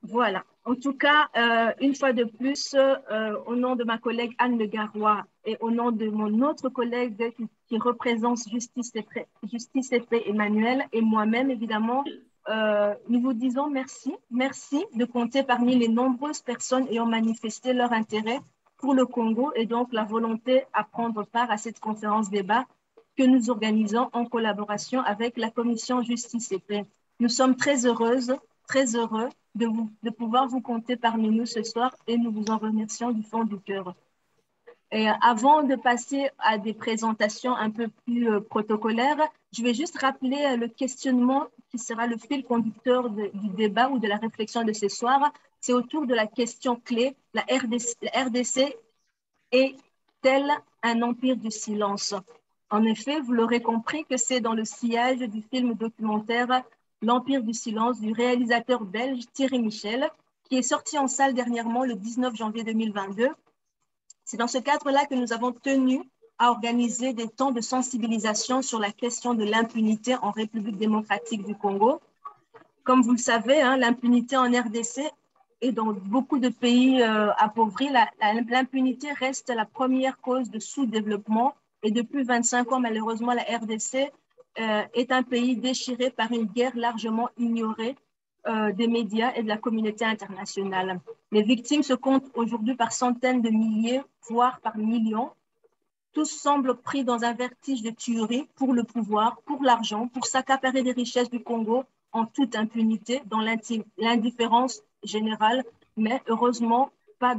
Voilà. En tout cas, une fois de plus, au nom de ma collègue Anne Le Garois et au nom de mon autre collègue qui représente Justice et Paix Emmanuel et moi-même, évidemment, nous vous disons merci. Merci de compter parmi les nombreuses personnes ayant manifesté leur intérêt pour le Congo et donc la volonté à prendre part à cette conférence débat que nous organisons en collaboration avec la Commission Justice et Paix. Nous sommes très heureuses, très heureux de pouvoir vous compter parmi nous ce soir et nous vous en remercions du fond du cœur. Et avant de passer à des présentations un peu plus protocolaires, je vais juste rappeler le questionnement qui sera le fil conducteur du débat ou de la réflexion de ce soir. C'est autour de la question clé, la RDC est-elle un empire du silence? En effet, vous l'aurez compris que c'est dans le sillage du film documentaire L'Empire du silence du réalisateur belge Thierry Michel, qui est sorti en salle dernièrement le 19 janvier 2022. C'est dans ce cadre-là que nous avons tenu à organiser des temps de sensibilisation sur la question de l'impunité en République démocratique du Congo. Comme vous le savez, l'impunité en RDC et dans beaucoup de pays appauvris, l'impunité reste la première cause de sous-développement. Et depuis 25 ans, malheureusement, la RDC est un pays déchiré par une guerre largement ignorée des médias et de la communauté internationale. Les victimes se comptent aujourd'hui par centaines de milliers, voire par millions. Tous semblent pris dans un vertige de tuerie pour le pouvoir, pour l'argent, pour s'accaparer des richesses du Congo en toute impunité, dans l'indifférence générale, mais heureusement pas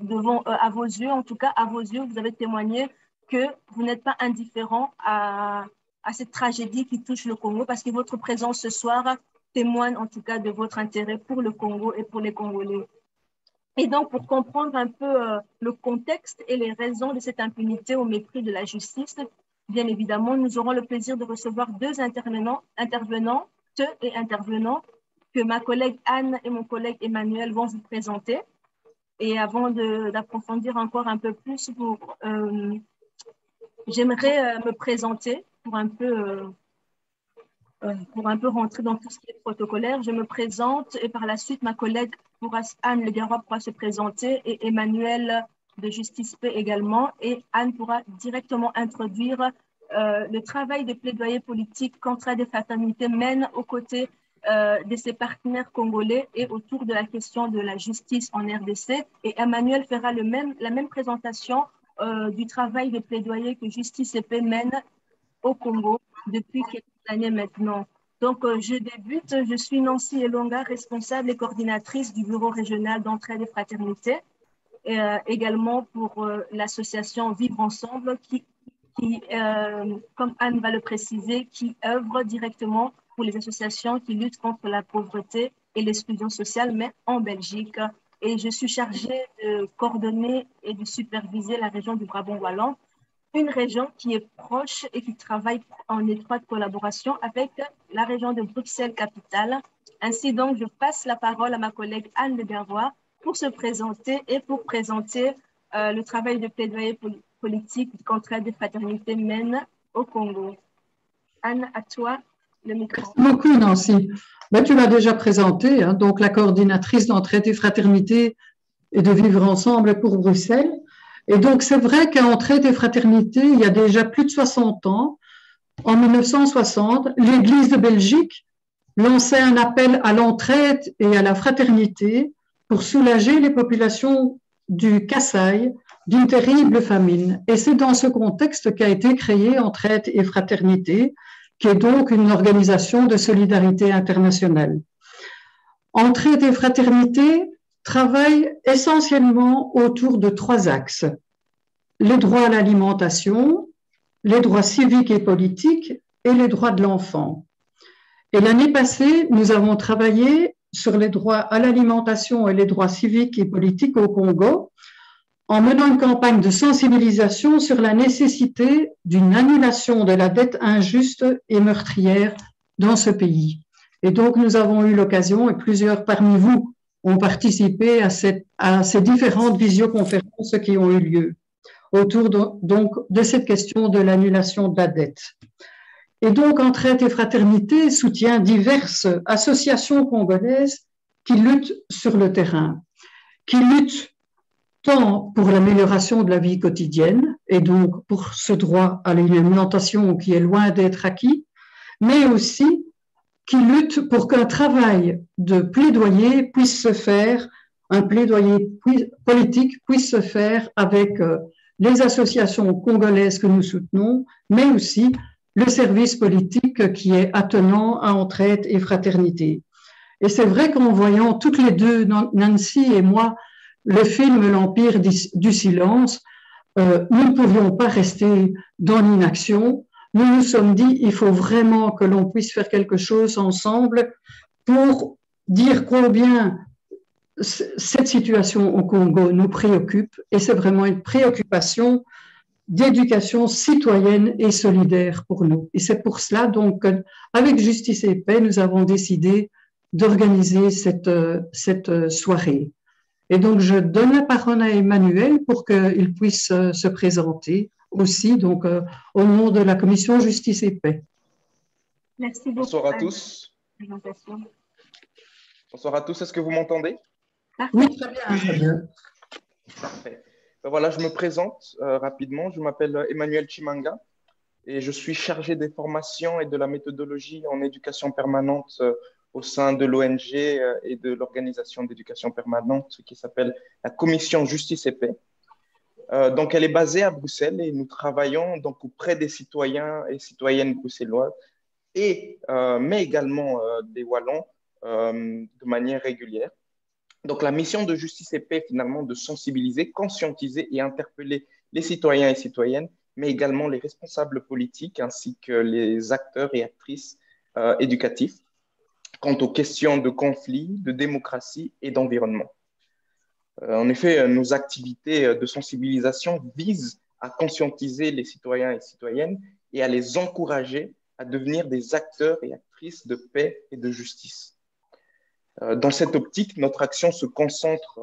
devant à vos yeux, en tout cas à vos yeux, vous avez témoigné que vous n'êtes pas indifférent à cette tragédie qui touche le Congo, parce que votre présence ce soir témoigne en tout cas de votre intérêt pour le Congo et pour les Congolais. Et donc, pour comprendre un peu le contexte et les raisons de cette impunité au mépris de la justice, bien évidemment, nous aurons le plaisir de recevoir deux intervenantes et intervenants que ma collègue Anne et mon collègue Emmanuel vont vous présenter. Et avant d'approfondir encore un peu plus, j'aimerais me présenter pour un peu rentrer dans tout ce qui est protocolaire. Je me présente et par la suite, ma collègue Anne Le Garois pourra se présenter et Emmanuel de Justice Paix également. Et Anne pourra directement introduire le travail de plaidoyer politique contre des fraternités mène aux côtés de ses partenaires congolais et autour de la question de la justice en RDC. Et Emmanuel fera la même présentation du travail de plaidoyer que Justice et Paix mène au Congo depuis quelques années maintenant. Donc, je débute. Je suis Nancy Elonga, responsable et coordinatrice du bureau régional d'entraide et fraternité, et également pour l'association Vivre Ensemble, qui comme Anne va le préciser, qui œuvre directement pour les associations qui luttent contre la pauvreté et l'exclusion sociale, mais en Belgique. Et je suis chargée de coordonner et de superviser la région du Brabant-Wallon, une région qui est proche et qui travaille en étroite collaboration avec la région de Bruxelles-Capitale. Ainsi donc, je passe la parole à ma collègue Anne Le Garois pour se présenter et pour présenter le travail de plaidoyer politique contre des fraternités mène au Congo. Anne, à toi le micro. Merci beaucoup, Nancy. Ben, tu l'as déjà présenté, donc la coordinatrice d'entraide et fraternité et de vivre ensemble pour Bruxelles. Et donc, c'est vrai qu'à Entraide et Fraternité, il y a déjà plus de 60 ans, en 1960, l'Église de Belgique lançait un appel à l'entraide et à la fraternité pour soulager les populations du Kasaï d'une terrible famine. Et c'est dans ce contexte qu'a été créée Entraide et Fraternité, qui est donc une organisation de solidarité internationale. Entraide et Fraternité travaille essentiellement autour de trois axes: les droits à l'alimentation, les droits civiques et politiques et les droits de l'enfant. Et l'année passée, nous avons travaillé sur les droits à l'alimentation et les droits civiques et politiques au Congo en menant une campagne de sensibilisation sur la nécessité d'une annulation de la dette injuste et meurtrière dans ce pays. Et donc, nous avons eu l'occasion, et plusieurs parmi vous ont participé à ces différentes visioconférences qui ont eu lieu autour donc de cette question de l'annulation de la dette. Et donc, Entraide et Fraternité soutient diverses associations congolaises qui luttent sur le terrain, qui luttent tant pour l'amélioration de la vie quotidienne et donc pour ce droit à l'alimentation qui est loin d'être acquis, mais aussi qui luttent pour qu'un travail de plaidoyer puisse se faire, un plaidoyer politique puisse se faire avec les associations congolaises que nous soutenons, mais aussi le service politique qui est attenant à Entraide et Fraternité. Et c'est vrai qu'en voyant toutes les deux, Nancy et moi, le film L'Empire du silence, nous ne pouvions pas rester dans l'inaction. Nous nous sommes dit, il faut vraiment que l'on puisse faire quelque chose ensemble pour dire combien cette situation au Congo nous préoccupe. Et c'est vraiment une préoccupation d'éducation citoyenne et solidaire pour nous. Et c'est pour cela, donc, avec Justice et Paix, nous avons décidé d'organiser cette soirée. Et donc, je donne la parole à Emmanuel pour qu'il puisse se présenter aussi, donc, au nom de la Commission Justice et Paix. Merci beaucoup. Bonsoir à tous. Bonsoir à tous, est-ce que vous m'entendez? Oui, très bien. Très bien. Parfait. Voilà, je me présente rapidement. Je m'appelle Emmanuel Chimanga et je suis chargé des formations et de la méthodologie en éducation permanente au sein de l'ONG et de l'organisation d'éducation permanente qui s'appelle la Commission Justice et Paix. Donc, elle est basée à Bruxelles et nous travaillons donc auprès des citoyens et citoyennes bruxellois, mais également des Wallons de manière régulière. Donc, la mission de Justice et Paix est finalement de sensibiliser, conscientiser et interpeller les citoyens et citoyennes, mais également les responsables politiques ainsi que les acteurs et actrices éducatifs quant aux questions de conflit, de démocratie et d'environnement. En effet, nos activités de sensibilisation visent à conscientiser les citoyens et citoyennes et à les encourager à devenir des acteurs et actrices de paix et de justice. Dans cette optique, notre action se concentre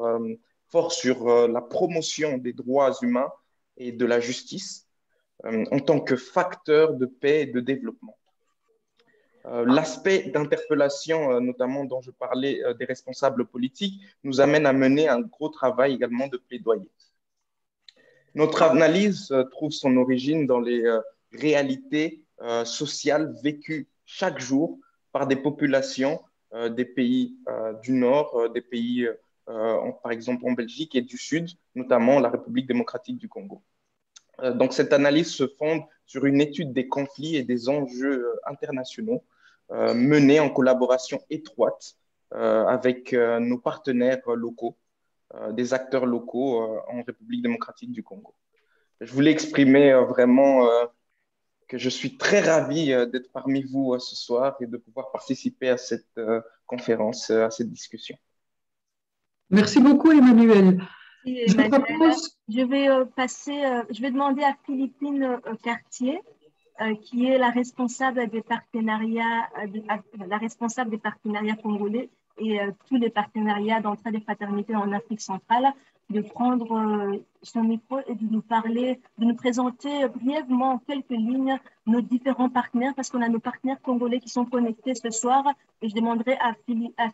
fort sur la promotion des droits humains et de la justice en tant que facteur de paix et de développement. L'aspect d'interpellation, notamment dont je parlais des responsables politiques, nous amène à mener un gros travail également de plaidoyer. Notre analyse trouve son origine dans les réalités sociales vécues chaque jour par des populations des pays du Nord, des pays, par exemple en Belgique et du Sud, notamment la République démocratique du Congo. Donc, cette analyse se fonde sur une étude des conflits et des enjeux internationaux menée en collaboration étroite avec nos partenaires locaux, des acteurs locaux en République démocratique du Congo. Je voulais exprimer vraiment que je suis très ravi d'être parmi vous ce soir et de pouvoir participer à cette conférence, à cette discussion. Merci beaucoup, Emmanuel. Je vais demander à Philippine Cartier, qui est la responsable des partenariats, congolais et tous les partenariats d'entraide et fraternité en Afrique centrale, de prendre son micro et de nous parler, de nous présenter brièvement en quelques lignes nos différents partenaires, parce qu'on a nos partenaires congolais qui sont connectés ce soir, et je demanderai à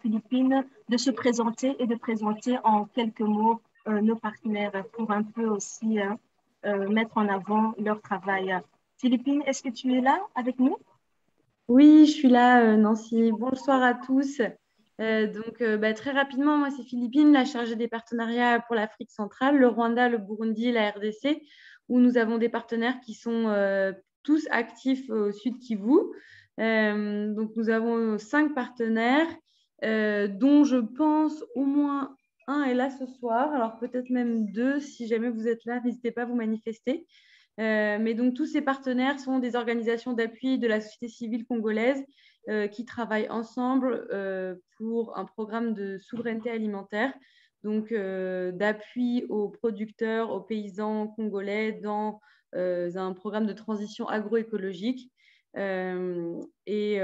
Philippine de se présenter et de présenter en quelques mots nos partenaires pour un peu aussi mettre en avant leur travail. Philippine, est-ce que tu es là avec nous? Oui, je suis là, Nancy. Bonsoir à tous. Très rapidement, moi, c'est Philippine, la chargée des partenariats pour l'Afrique centrale, le Rwanda, le Burundi et la RDC, où nous avons des partenaires qui sont tous actifs au Sud Kivu. Donc, nous avons 5 partenaires, dont je pense au moins un est là ce soir, alors peut-être même 2, si jamais vous êtes là, n'hésitez pas à vous manifester. Mais donc, tous ces partenaires sont des organisations d'appui de la société civile congolaise qui travaillent ensemble pour un programme de souveraineté alimentaire, donc d'appui aux producteurs, aux paysans congolais dans un programme de transition agroécologique. Et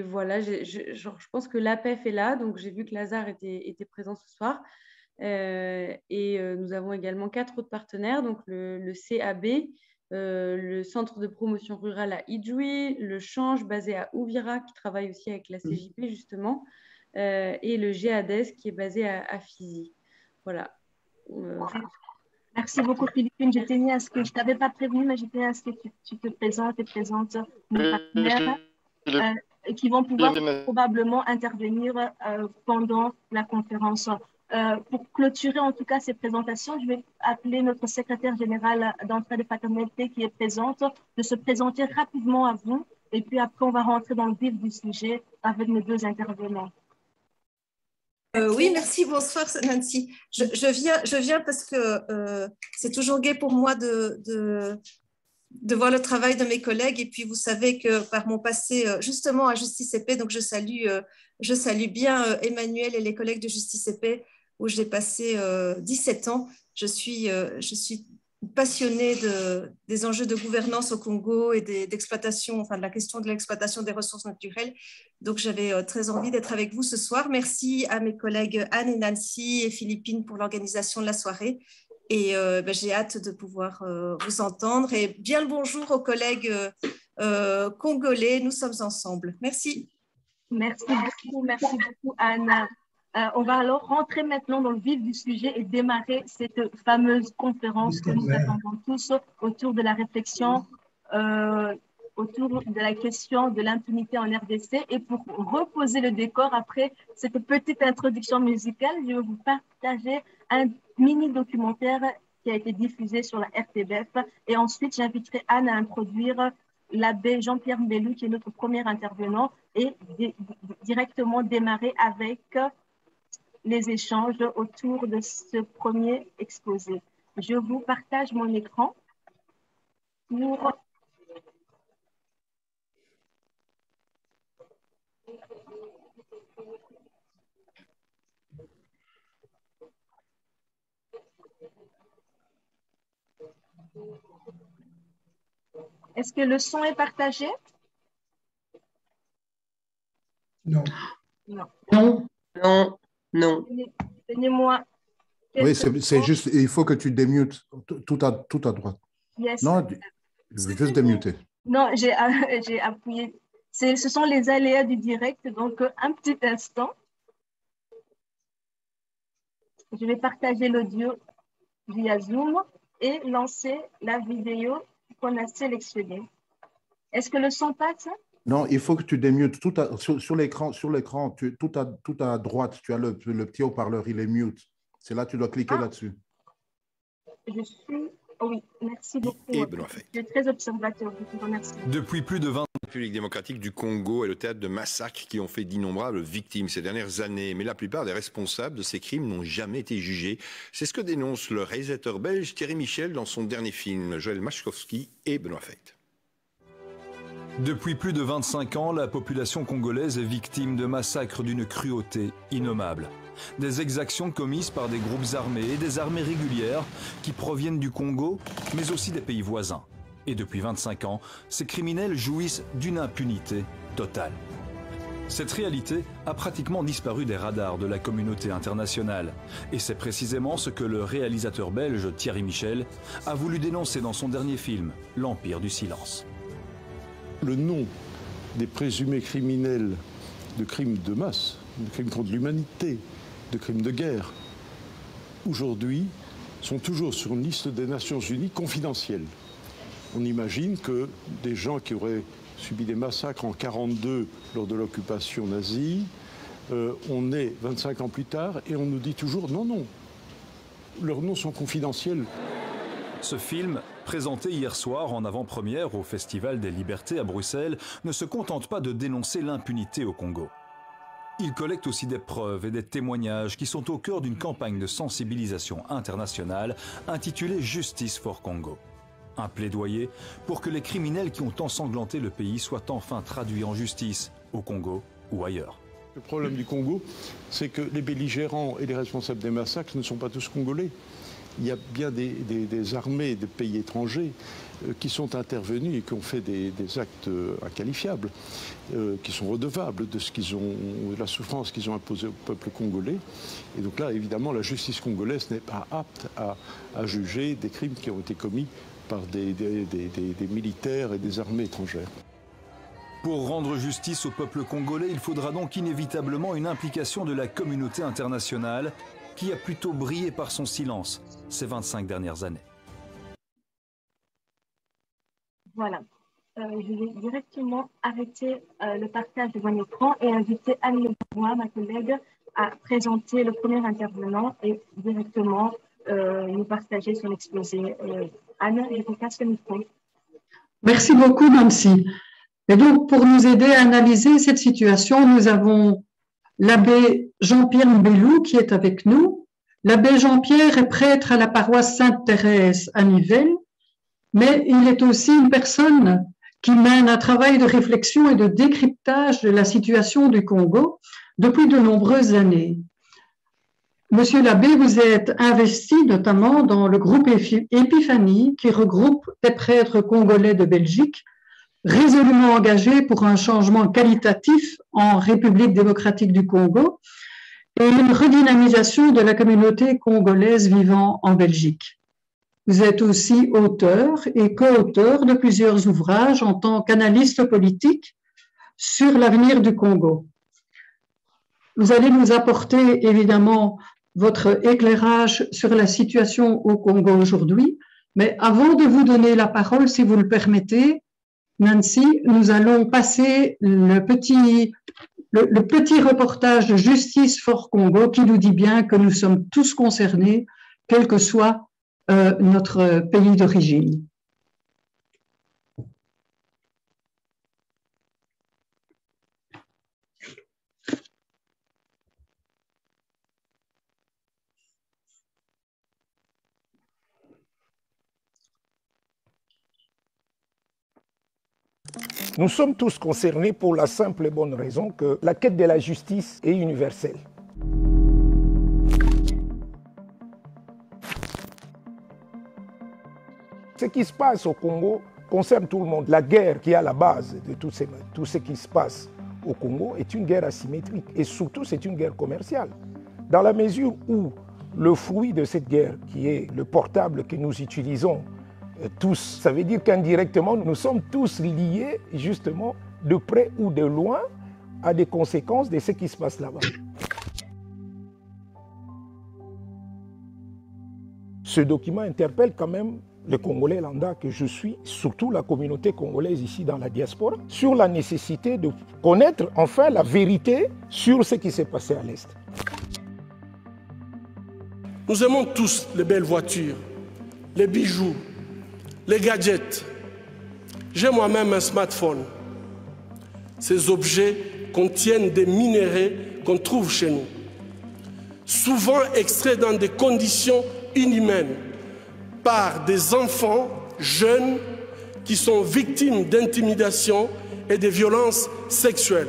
voilà, je pense que l'APEF est là, donc j'ai vu que Lazare était présent ce soir. Nous avons également 4 autres partenaires, donc le CAB, le centre de promotion rurale à Idjoui, le Change basé à Ouvira qui travaille aussi avec la CJP justement, et le GADES qui est basé à Fizi. Voilà. Merci beaucoup Philippine. Je tenais à ce que je t'avais pas prévenu, mais je tenais à ce que tu te présentes et présentes nos partenaires qui vont pouvoir probablement intervenir pendant la conférence. Pour clôturer en tout cas ces présentations, je vais appeler notre secrétaire générale d'entrée de fraternité qui est présente, de se présenter rapidement à vous, et puis après on va rentrer dans le vif du sujet avec nos deux intervenants. Oui, merci, bonsoir Nancy. Je viens parce que c'est toujours gai pour moi de voir le travail de mes collègues, et puis vous savez que par mon passé justement à Justice et Paix, donc je salue bien Emmanuel et les collègues de Justice et Paix où j'ai passé 17 ans. Je suis passionnée des enjeux de gouvernance au Congo et d'exploitation, enfin de la question de l'exploitation des ressources naturelles. Donc j'avais très envie d'être avec vous ce soir. Merci à mes collègues Anne et Nancy et Philippine pour l'organisation de la soirée. Et j'ai hâte de pouvoir vous entendre. Et bien le bonjour aux collègues congolais. Nous sommes ensemble. Merci. Merci beaucoup Anne. On va alors rentrer maintenant dans le vif du sujet et démarrer cette fameuse conférence que nous attendons tous autour de la réflexion, autour de la question de l'impunité en RDC. Et pour reposer le décor après cette petite introduction musicale, je vais vous partager un mini-documentaire qui a été diffusé sur la RTBF. Et ensuite, j'inviterai Anne à introduire l'abbé Jean-Pierre Mbelou, qui est notre premier intervenant, et directement démarrer avec les échanges autour de ce premier exposé. Je vous partage mon écran pour... Est-ce que le son est partagé? Non. Non. Non. Non. Non. Donnez-moi. Oui, c'est juste, il faut que tu démutes tout à droite. Yes. Non, je vais juste démuter. Non, j'ai appuyé. Ce sont les aléas du direct, donc un petit instant. Je vais partager l'audio via Zoom et lancer la vidéo qu'on a sélectionnée. Est-ce que le son passe? Non, il faut que tu démutes. Sur l'écran, tout à droite, tu as le petit haut-parleur, il est mute. C'est là, tu dois cliquer là-dessus. Je suis... Oui, merci beaucoup. Et Benoît Feit. Je suis très observateur, je vous remercie. Depuis plus de 20 ans, la République démocratique du Congo est le théâtre de massacres qui ont fait d'innombrables victimes ces dernières années. Mais la plupart des responsables de ces crimes n'ont jamais été jugés. C'est ce que dénonce le réalisateur belge Thierry Michel dans son dernier film, Joël Machkovski et Benoît Feit. Depuis plus de 25 ans, la population congolaise est victime de massacres d'une cruauté innommable. Des exactions commises par des groupes armés et des armées régulières qui proviennent du Congo, mais aussi des pays voisins. Et depuis 25 ans, ces criminels jouissent d'une impunité totale. Cette réalité a pratiquement disparu des radars de la communauté internationale. Et c'est précisément ce que le réalisateur belge Thierry Michel a voulu dénoncer dans son dernier film, L'Empire du silence. Le nom des présumés criminels de crimes de masse, de crimes contre l'humanité, de crimes de guerre, aujourd'hui, sont toujours sur une liste des Nations Unies confidentielle. On imagine que des gens qui auraient subi des massacres en 1942 lors de l'occupation nazie, on est 25 ans plus tard et on nous dit toujours non, non, leurs noms sont confidentiels. Ce film, présenté hier soir en avant-première au Festival des Libertés à Bruxelles, ne se contente pas de dénoncer l'impunité au Congo. Il collecte aussi des preuves et des témoignages qui sont au cœur d'une campagne de sensibilisation internationale intitulée Justice for Congo. Un plaidoyer pour que les criminels qui ont ensanglanté le pays soient enfin traduits en justice, au Congo ou ailleurs. Le problème du Congo, c'est que les belligérants et les responsables des massacres ne sont pas tous congolais. Il y a bien des armées des pays étrangers qui sont intervenus et qui ont fait des actes inqualifiables, qui sont redevables de de la souffrance qu'ils ont imposée au peuple congolais. Et donc là, évidemment, la justice congolaise n'est pas apte à juger des crimes qui ont été commis par des militaires et des armées étrangères. Pour rendre justice au peuple congolais, il faudra donc inévitablement une implication de la communauté internationale qui a plutôt brillé par son silence ces 25 dernières années. Voilà. Je vais directement arrêter le partage de mon écran et inviter Anne Leroy, ma collègue, à présenter le premier intervenant et directement nous partager son exposé. Anne, je vous passe le micro. Merci beaucoup, Nancy. Et donc, pour nous aider à analyser cette situation, nous avons l'abbé Jean-Pierre Mbélou qui est avec nous. L'abbé Jean-Pierre est prêtre à la paroisse Sainte-Thérèse à Nivelles, mais il est aussi une personne qui mène un travail de réflexion et de décryptage de la situation du Congo depuis de nombreuses années. Monsieur l'abbé, vous êtes investi notamment dans le groupe Épiphanie qui regroupe des prêtres congolais de Belgique résolument engagés pour un changement qualitatif en République démocratique du Congo et une redynamisation de la communauté congolaise vivant en Belgique. Vous êtes aussi auteur et co-auteur de plusieurs ouvrages en tant qu'analyste politique sur l'avenir du Congo. Vous allez nous apporter évidemment votre éclairage sur la situation au Congo aujourd'hui, mais avant de vous donner la parole, si vous le permettez, Nancy, nous allons passer le petit reportage de Justice for Congo qui nous dit bien que nous sommes tous concernés, quel que soit notre pays d'origine. Nous sommes tous concernés pour la simple et bonne raison que la quête de la justice est universelle. Ce qui se passe au Congo concerne tout le monde. La guerre qui est à la base de tout ce qui se passe au Congo est une guerre asymétrique et surtout c'est une guerre commerciale. Dans la mesure où le fruit de cette guerre, qui est le portable que nous utilisons tous, ça veut dire qu'indirectement, nous sommes tous liés, justement, de près ou de loin, à des conséquences de ce qui se passe là-bas. Ce document interpelle quand même le Congolais lambda que je suis, surtout la communauté congolaise ici dans la diaspora, sur la nécessité de connaître enfin la vérité sur ce qui s'est passé à l'Est. Nous aimons tous les belles voitures, les bijoux, les gadgets. J'ai moi-même un smartphone. Ces objets contiennent des minéraux qu'on trouve chez nous, souvent extraits dans des conditions inhumaines par des enfants jeunes qui sont victimes d'intimidation et de violences sexuelles.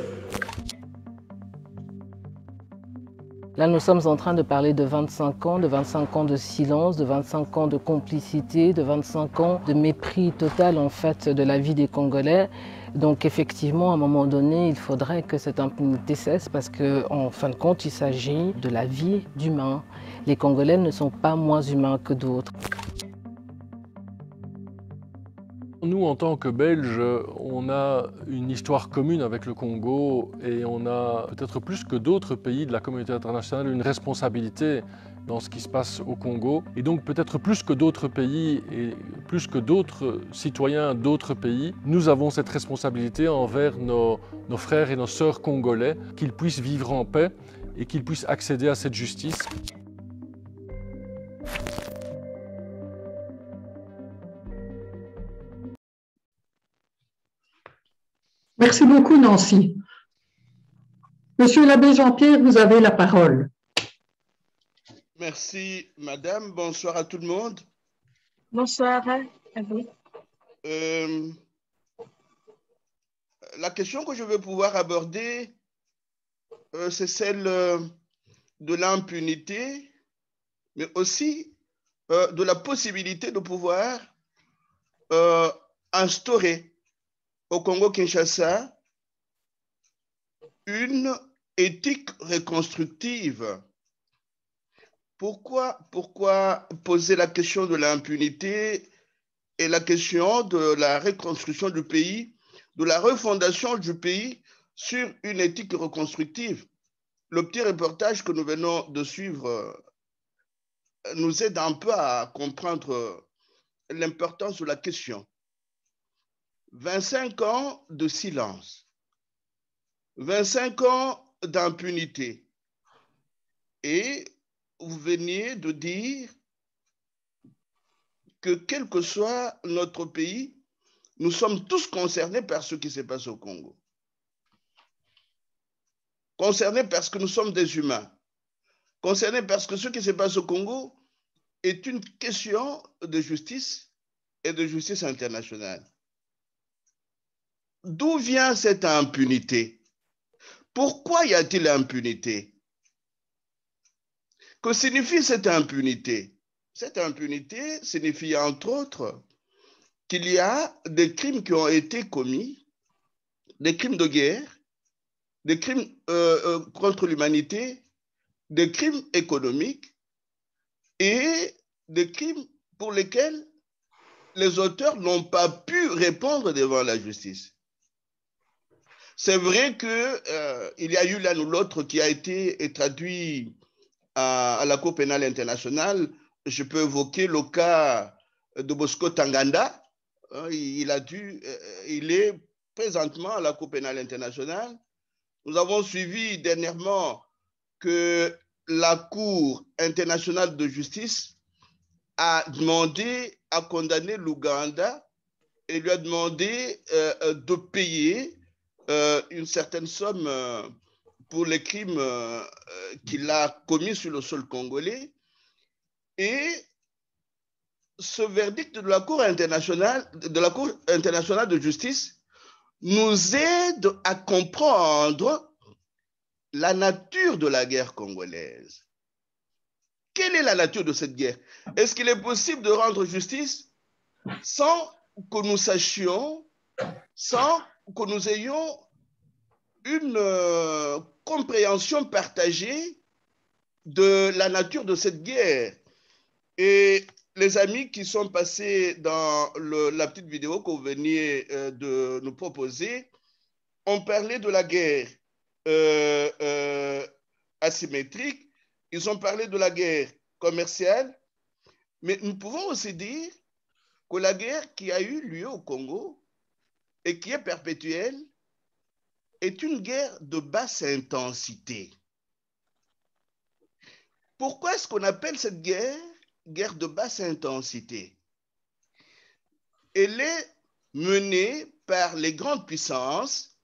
Là, nous sommes en train de parler de 25 ans de silence, de 25 ans de complicité, de 25 ans de mépris total en fait de la vie des Congolais. Donc effectivement, à un moment donné, il faudrait que cette impunité cesse parce qu'en fin de compte, il s'agit de la vie d'humains. Les Congolais ne sont pas moins humains que d'autres. Nous, en tant que Belges, on a une histoire commune avec le Congo et on a peut-être plus que d'autres pays de la communauté internationale une responsabilité dans ce qui se passe au Congo. Et donc peut-être plus que d'autres pays et plus que d'autres citoyens d'autres pays, nous avons cette responsabilité envers nos frères et nos sœurs congolais, qu'ils puissent vivre en paix et qu'ils puissent accéder à cette justice. Merci beaucoup, Nancy. Monsieur l'abbé Jean-Pierre, vous avez la parole. Merci, madame. Bonsoir à tout le monde. Bonsoir à vous. La question que je veux pouvoir aborder, c'est celle de l'impunité, mais aussi de la possibilité de pouvoir instaurer au Congo-Kinshasa une éthique reconstructive. Pourquoi poser la question de l'impunité? est la question de la reconstruction du pays, de la refondation du pays sur une éthique reconstructive. Le petit reportage que nous venons de suivre nous aide un peu à comprendre l'importance de la question. 25 ans de silence, 25 ans d'impunité. Et vous veniez de dire que quel que soit notre pays, nous sommes tous concernés par ce qui se passe au Congo. Concernés parce que nous sommes des humains. Concernés parce que ce qui se passe au Congo est une question de justice et de justice internationale. D'où vient cette impunité? Pourquoi y a-t-il impunité? Que signifie cette impunité? Cette impunité signifie entre autres qu'il y a des crimes qui ont été commis, des crimes de guerre, des crimes contre l'humanité, des crimes économiques et des crimes pour lesquels les auteurs n'ont pas pu répondre devant la justice. C'est vrai qu'il y a eu l'un ou l'autre qui a été traduit à la Cour pénale internationale. Je peux évoquer le cas de Bosco Tanganda. Il est présentement à la Cour pénale internationale. Nous avons suivi dernièrement que la Cour internationale de justice a demandé à condamner l'Ouganda et lui a demandé de payer une certaine somme pour les crimes qu'il a commis sur le sol congolais. Et ce verdict de la Cour internationale de justice nous aide à comprendre la nature de la guerre congolaise. Quelle est la nature de cette guerre? Est-ce qu'il est possible de rendre justice sans que nous sachions, sans que nous ayons une compréhension partagée de la nature de cette guerre? Et les amis qui sont passés dans la petite vidéo que vous veniez de nous proposer ont parlé de la guerre asymétrique, ils ont parlé de la guerre commerciale, mais nous pouvons aussi dire que la guerre qui a eu lieu au Congo et qui est perpétuelle est une guerre de basse intensité. Pourquoi est-ce qu'on appelle cette guerre guerre de basse intensité? Elle est menée par les grandes puissances,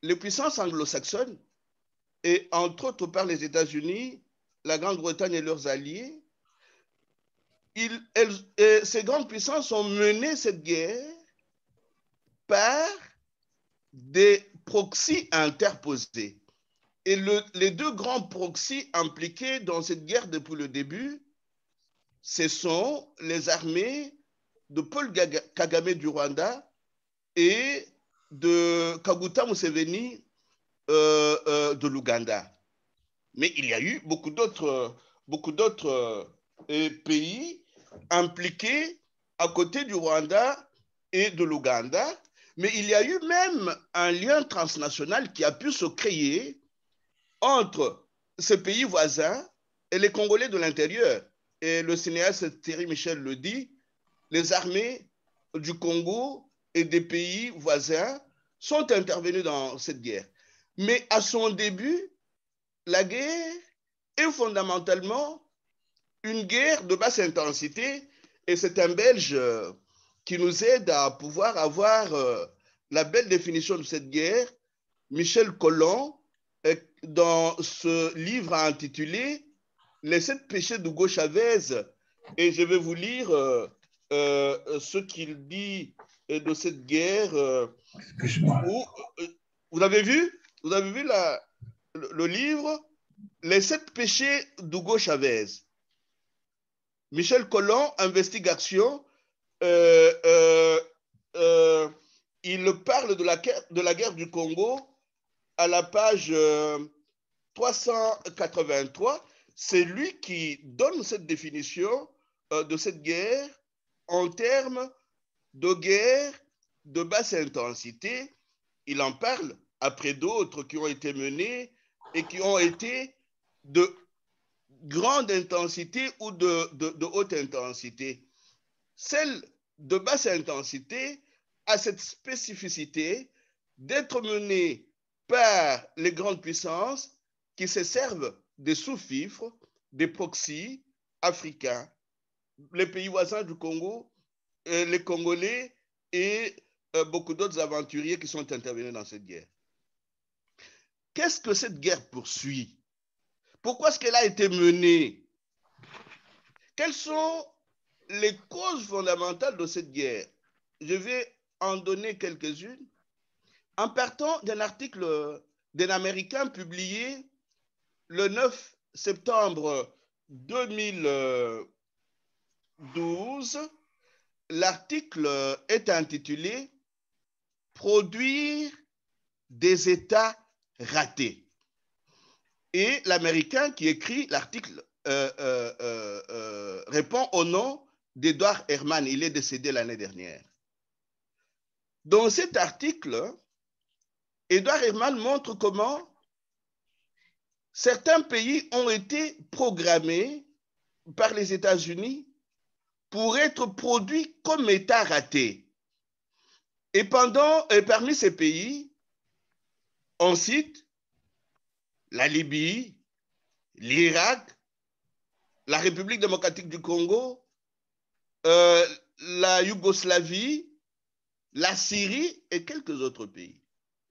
les puissances anglo-saxonnes, et entre autres par les États-Unis, la Grande-Bretagne et leurs alliés. Ces grandes puissances ont mené cette guerre par des proxys interposés. Et les deux grands proxys impliqués dans cette guerre depuis le début, ce sont les armées de Paul Kagame du Rwanda et de Kaguta Museveni de l'Ouganda. Mais il y a eu beaucoup d'autres pays impliqués à côté du Rwanda et de l'Ouganda. Mais il y a eu même un lien transnational qui a pu se créer entre ces pays voisins et les Congolais de l'intérieur. Et le cinéaste Thierry Michel le dit, les armées du Congo et des pays voisins sont intervenues dans cette guerre. Mais à son début, la guerre est fondamentalement une guerre de basse intensité, et c'est un Belge qui nous aide à pouvoir avoir la belle définition de cette guerre, Michel Collomb, dans ce livre intitulé « Les 7 péchés d'Hugo Chavez ». Et je vais vous lire ce qu'il dit de cette guerre. Vous avez vu? Vous avez vu le livre « Les 7 péchés d'Hugo Chavez ». Michel Collomb, Investigation, il parle de la guerre du Congo à la page 383. C'est lui qui donne cette définition de cette guerre en termes de guerres de basse intensité. Il en parle après d'autres qui ont été menées et qui ont été de grande intensité ou de haute intensité. Celle de basse intensité a cette spécificité d'être menée par les grandes puissances qui se servent des sous-fifres, des proxys africains, les pays voisins du Congo, les Congolais et beaucoup d'autres aventuriers qui sont intervenus dans cette guerre. Qu'est-ce que cette guerre poursuit? Pourquoi est-ce qu'elle a été menée? Quelles sont les causes fondamentales de cette guerre? Je vais en donner quelques-unes en partant d'un article d'un Américain publié le 9 septembre 2012. L'article est intitulé « Produire des États ratés ». Et l'Américain qui écrit l'article répond au nom d'Edward Herman. Il est décédé l'année dernière. Dans cet article, Edward Herman montre comment certains pays ont été programmés par les États-Unis pour être produits comme États ratés. Et parmi ces pays, on cite la Libye, l'Irak, la République démocratique du Congo, la Yougoslavie, la Syrie et quelques autres pays.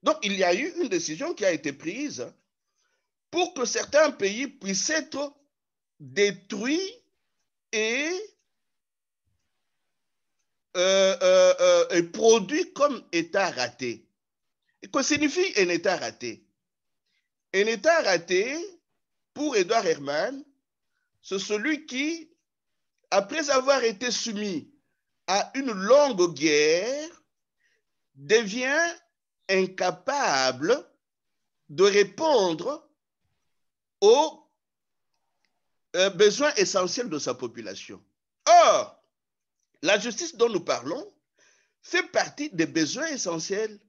Donc, il y a eu une décision qui a été prise pour que certains pays puissent être détruits et produits comme État raté. Et que signifie un État raté? Un État raté, pour Edward Herman, c'est celui qui, après avoir été soumis à une longue guerre, devient incapable de répondre aux besoins essentiels de sa population. Or, la justice dont nous parlons fait partie des besoins essentiels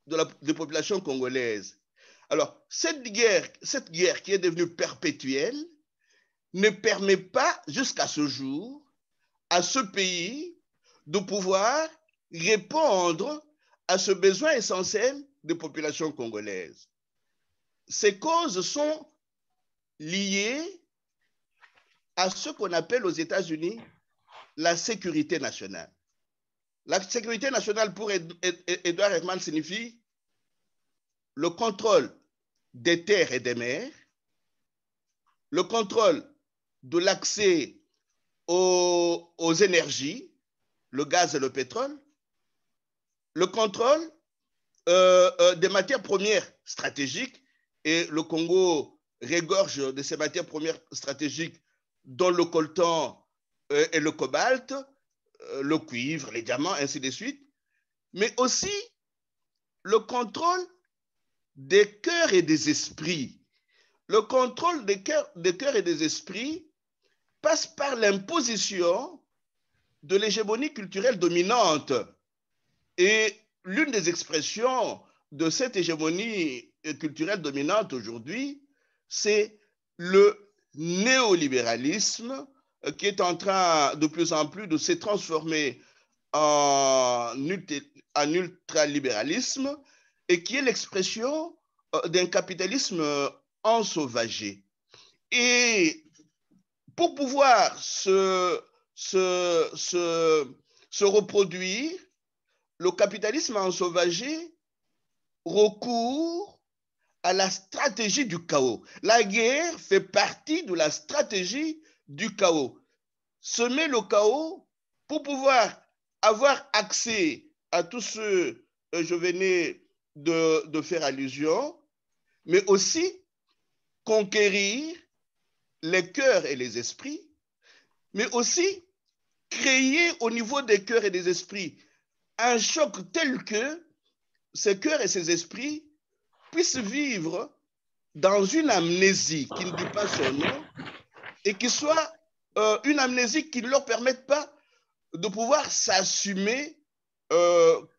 de la population congolaise. Alors, cette guerre qui est devenue perpétuelle ne permet pas, jusqu'à ce jour, à ce pays de pouvoir répondre à ce besoin essentiel des populations congolaises. Ces causes sont liées à ce qu'on appelle aux États-Unis la sécurité nationale. La sécurité nationale pour Edward Herman signifie le contrôle des terres et des mers, le contrôle de l'accès aux énergies, le gaz et le pétrole, le contrôle des matières premières stratégiques, et le Congo regorge de ces matières premières stratégiques dont le coltan et le cobalt, le cuivre, les diamants, ainsi de suite, mais aussi le contrôle des cœurs et des esprits. Le contrôle des cœurs et des esprits passe par l'imposition de l'hégémonie culturelle dominante. Et l'une des expressions de cette hégémonie culturelle dominante aujourd'hui, c'est le néolibéralisme qui est en train de plus en plus de se transformer en ultralibéralisme et qui est l'expression d'un capitalisme ensauvagé. Et pour pouvoir se reproduire, le capitalisme ensauvagé recourt à la stratégie du chaos. La guerre fait partie de la stratégie du chaos. Semer le chaos pour pouvoir avoir accès à tout ce que je venais de faire allusion, mais aussi conquérir les cœurs et les esprits, mais aussi créer au niveau des cœurs et des esprits un choc tel que ces cœurs et ces esprits puissent vivre dans une amnésie qui ne dit pas son nom et qui soit une amnésie qui ne leur permette pas de pouvoir s'assumer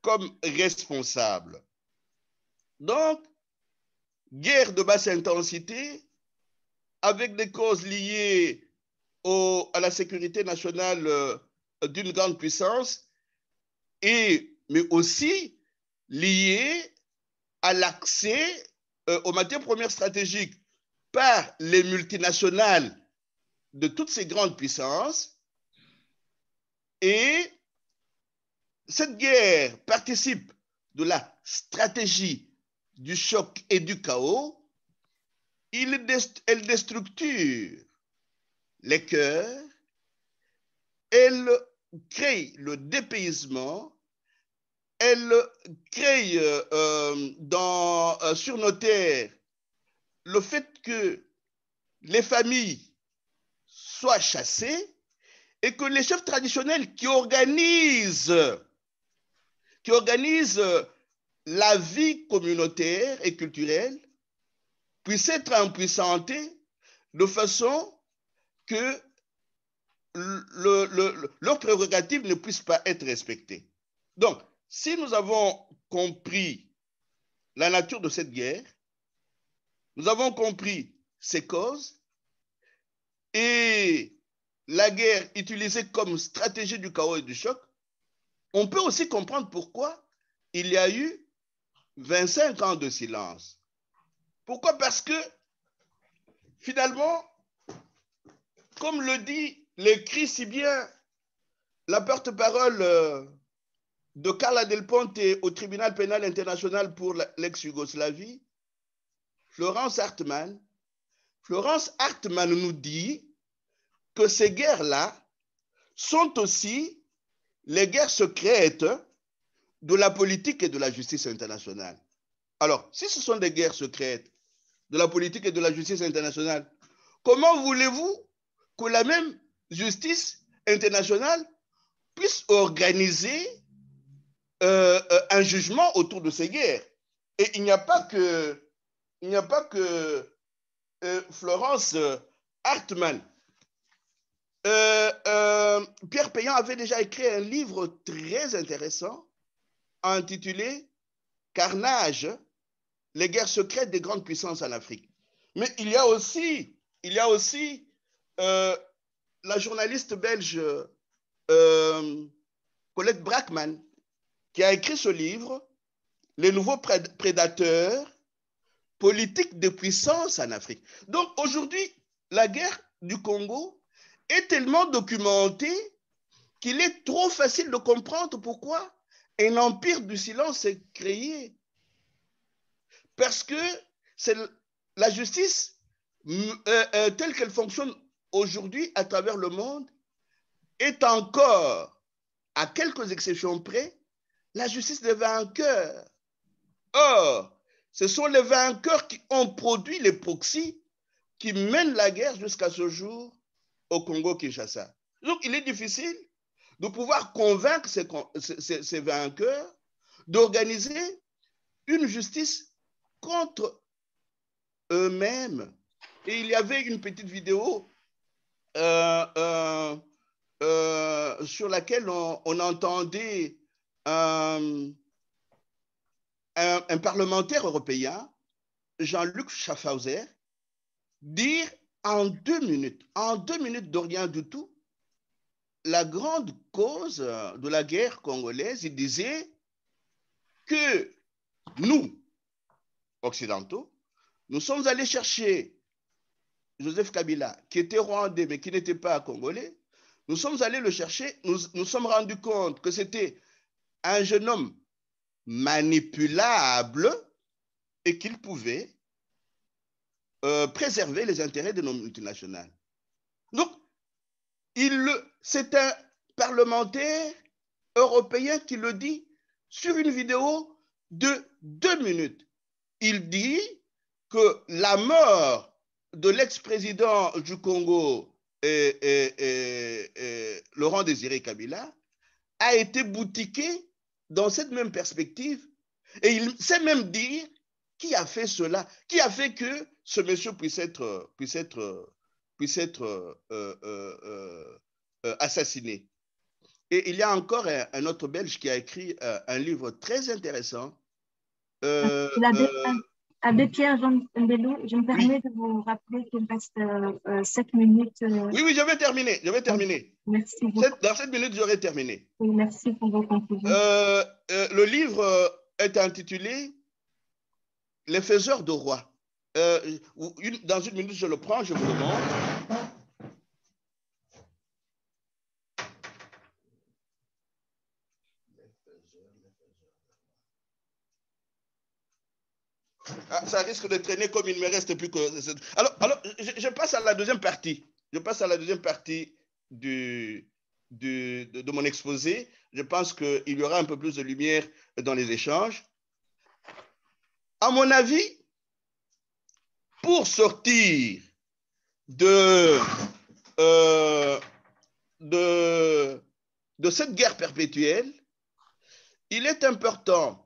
comme responsable. Donc, guerre de basse intensité avec des causes liées à la sécurité nationale d'une grande puissance, mais aussi liées à l'accès aux matières premières stratégiques par les multinationales de toutes ces grandes puissances. Et cette guerre participe de la stratégie du choc et du chaos. Elle déstructure les cœurs, elle crée le dépaysement, elle crée sur nos terres le fait que les familles soient chassées et que les chefs traditionnels qui organisent la vie communautaire et culturelle puissent être impuissantés de façon que leurs prérogatives ne puissent pas être respectées. Donc, si nous avons compris la nature de cette guerre, nous avons compris ses causes et la guerre utilisée comme stratégie du chaos et du choc, on peut aussi comprendre pourquoi il y a eu 25 ans de silence. Pourquoi? Parce que finalement, comme l'écrit si bien la porte-parole de Carla Del Ponte au tribunal pénal international pour l'ex-Yougoslavie, Florence Hartmann nous dit que ces guerres-là sont aussi les guerres secrètes de la politique et de la justice internationale. Alors, si ce sont des guerres secrètes de la politique et de la justice internationale, comment voulez-vous que la même justice internationale puisse organiser un jugement autour de ces guerres? Et il n'y a pas que Florence Hartmann. Pierre Péan avait déjà écrit un livre très intéressant intitulé Carnage, les guerres secrètes des grandes puissances en Afrique. Mais il y a aussi la journaliste belge Colette Brackman qui a écrit ce livre, Les nouveaux prédateurs, politique de puissance en Afrique. Donc aujourd'hui, la guerre du Congo est tellement documentée qu'il est trop facile de comprendre pourquoi un empire du silence s'est créé. Parce que c'est la justice telle qu'elle fonctionne aujourd'hui à travers le monde est encore, à quelques exceptions près, la justice des vainqueurs. Or, ce sont les vainqueurs qui ont produit les proxys qui mènent la guerre jusqu'à ce jour au Congo-Kinshasa. Donc, il est difficile de pouvoir convaincre ces vainqueurs d'organiser une justice contre eux-mêmes. Et il y avait une petite vidéo sur laquelle on entendait un parlementaire européen, Jean-Luc Schaffhauser, dire en 2 minutes de rien du tout, la grande cause de la guerre congolaise. Il disait que nous, occidentaux, nous sommes allés chercher Joseph Kabila, qui était rwandais, mais qui n'était pas congolais. Nous sommes allés le chercher, nous sommes rendus compte que c'était un jeune homme manipulable et qu'il pouvait préserver les intérêts de nos multinationales. Donc, c'est un parlementaire européen qui le dit sur une vidéo de 2 minutes. Il dit que la mort de l'ex-président du Congo, Laurent Désiré Kabila, a été boutiquée dans cette même perspective. Et il sait même dire qui a fait cela, qui a fait que ce monsieur puisse être assassiné. Et il y a encore un autre Belge qui a écrit un livre très intéressant. Abbé Pierre-Jean Mbelou, je me permets de vous rappeler qu'il reste 7 minutes. Oui, oui, je vais terminer. Merci beaucoup. Dans 7 minutes, j'aurai terminé. Oui, merci pour vos conclusions. Le livre est intitulé « Les faiseurs de rois ». Dans 1 minute, je le prends, je vous le montre. Ah, ça risque de traîner comme il ne me reste plus que... Alors je passe à la deuxième partie. Je passe à la deuxième partie de mon exposé. Je pense qu'il y aura un peu plus de lumière dans les échanges. À mon avis, pour sortir de cette guerre perpétuelle, il est important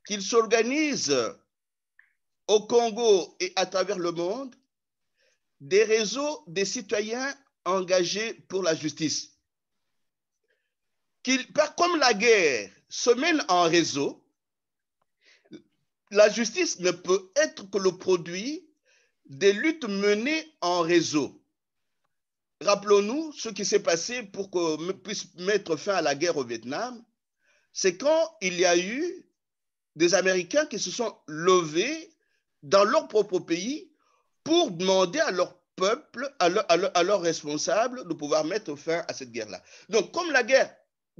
qu'il s'organise au Congo et à travers le monde des réseaux des citoyens engagés pour la justice. Comme la guerre se mène en réseau, la justice ne peut être que le produit des luttes menées en réseau. Rappelons-nous ce qui s'est passé pour qu'on puisse mettre fin à la guerre au Vietnam. C'est quand il y a eu des Américains qui se sont levés dans leur propre pays pour demander à leur peuple, à leurs responsables de pouvoir mettre fin à cette guerre-là. Donc, comme la guerre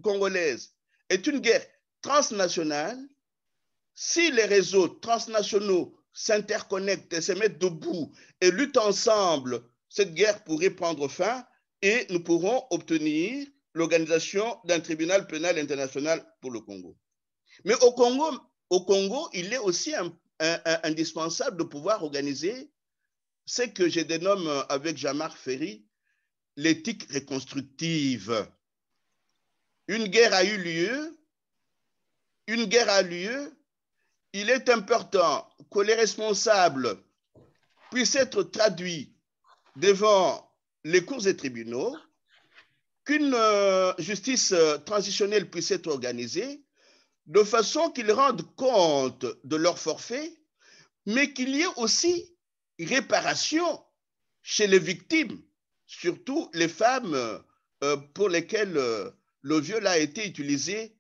congolaise est une guerre transnationale, si les réseaux transnationaux s'interconnectent et se mettent debout et luttent ensemble, cette guerre pourrait prendre fin et nous pourrons obtenir l'organisation d'un tribunal pénal international pour le Congo. Mais au Congo, il est aussi indispensable de pouvoir organiser ce que je dénomme avec Jean-Marc Ferry l'éthique reconstructive. Une guerre a eu lieu, il est important que les responsables puissent être traduits devant les cours et tribunaux, qu'une justice transitionnelle puisse être organisée, de façon qu'ils rendent compte de leur forfait, mais qu'il y ait aussi réparation chez les victimes, surtout les femmes pour lesquelles le viol a été utilisé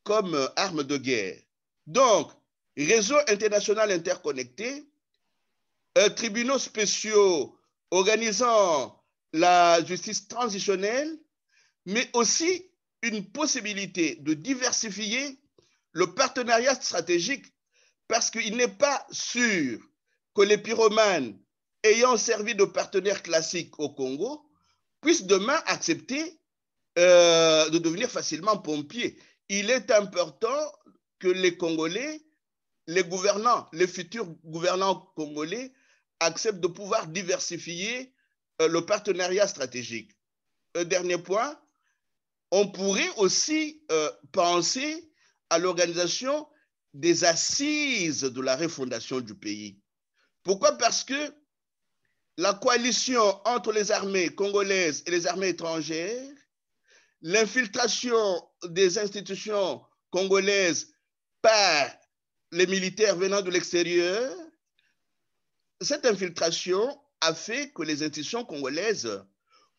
comme arme de guerre. Donc, réseau international interconnecté, tribunaux spéciaux organisant la justice transitionnelle, mais aussi une possibilité de diversifier le partenariat stratégique, parce qu'il n'est pas sûr que les pyromanes ayant servi de partenaires classiques au Congo puissent demain accepter de devenir facilement pompiers. Il est important que les Congolais, les gouvernants, les futurs gouvernants congolais acceptent de pouvoir diversifier le partenariat stratégique. Dernier point, on pourrait aussi penser à l'organisation des assises de la refondation du pays. Pourquoi? Parce que la coalition entre les armées congolaises et les armées étrangères, l'infiltration des institutions congolaises par les militaires venant de l'extérieur, cette infiltration a fait que les institutions congolaises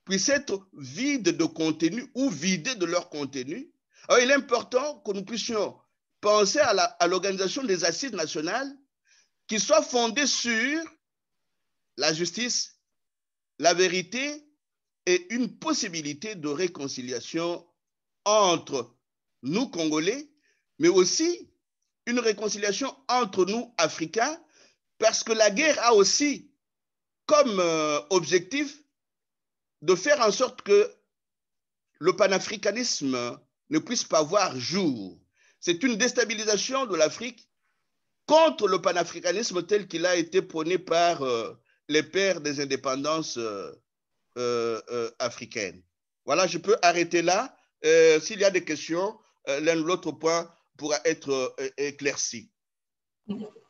puissent être vides de contenu ou vidées de leur contenu. Alors, il est important que nous puissions penser à l'organisation des assises nationales qui soient fondées sur la justice, la vérité et une possibilité de réconciliation entre nous, Congolais, mais aussi une réconciliation entre nous, Africains, parce que la guerre a aussi comme objectif de faire en sorte que le panafricanisme ne puisse pas voir jour. C'est une déstabilisation de l'Afrique contre le panafricanisme tel qu'il a été prôné par les pères des indépendances africaines. Voilà, je peux arrêter là. S'il y a des questions, l'un ou l'autre point pourra être éclairci.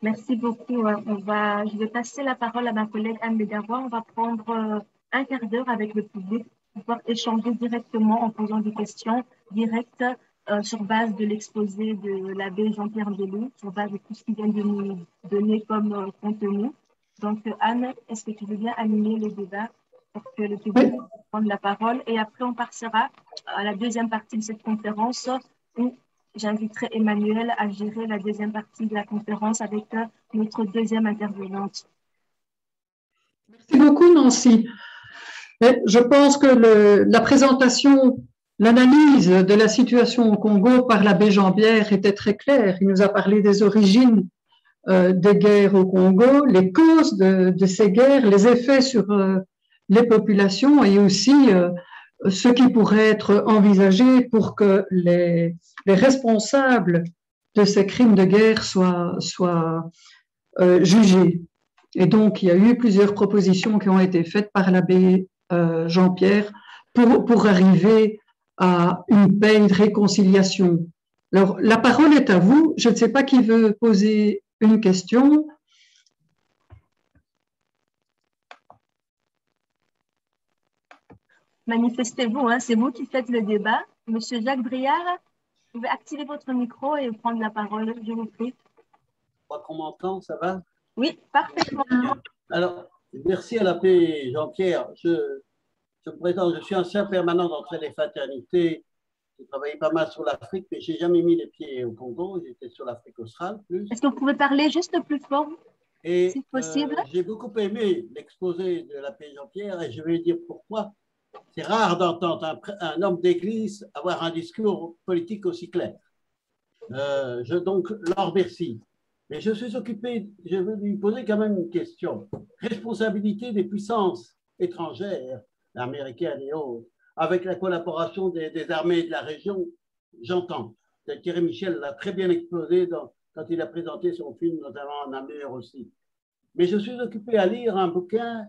Merci beaucoup. Je vais passer la parole à ma collègue Anne Legarois. On va prendre un quart d'heure avec le public pouvoir échanger directement en posant des questions directes sur base de l'exposé de l'abbé Jean-Pierre Deloup, sur base de tout ce qu'il vient de nous donner comme contenu. Donc, Anne, est-ce que tu veux bien animer le débat pour que le public puisse prendre la parole? Et après, on passera à la deuxième partie de cette conférence où j'inviterai Emmanuel à gérer la deuxième partie de la conférence avec notre deuxième intervenante. Merci beaucoup, Nancy. Je pense que la présentation, l'analyse de la situation au Congo par l'abbé Jean-Pierre était très claire. Il nous a parlé des origines des guerres au Congo, les causes de ces guerres, les effets sur les populations et aussi ce qui pourrait être envisagé pour que les responsables de ces crimes de guerre soient jugés. Et donc, il y a eu plusieurs propositions qui ont été faites par l'abbé Jean-Pierre pour arriver à une paix, une réconciliation. Alors, la parole est à vous. Je ne sais pas qui veut poser une question. Manifestez-vous, hein, c'est vous qui faites le débat. Monsieur Jacques Briard, vous pouvez activer votre micro et prendre la parole, je vous prie. Je crois qu'on m'entend, ça va? Oui, parfaitement. Alors, merci à l'abbé Jean-Pierre. Je me présente, je suis ancien permanent d'entraide et fraternité. J'ai travaillé pas mal sur l'Afrique, mais je n'ai jamais mis les pieds au Congo. J'étais sur l'Afrique australe plus. Est-ce que vous pouvez parler juste plus fort, si possible? J'ai beaucoup aimé l'exposé de l'abbé Jean-Pierre et je vais dire pourquoi. C'est rare d'entendre un homme d'église avoir un discours politique aussi clair. Donc, l'en remercie. Mais je suis occupé, je veux lui poser quand même une question. Responsabilité des puissances étrangères, américaines et autres, avec la collaboration des armées de la région, j'entends. Thierry Michel l'a très bien exposé quand il a présenté son film, notamment en Amérique aussi. Mais je suis occupé à lire un bouquin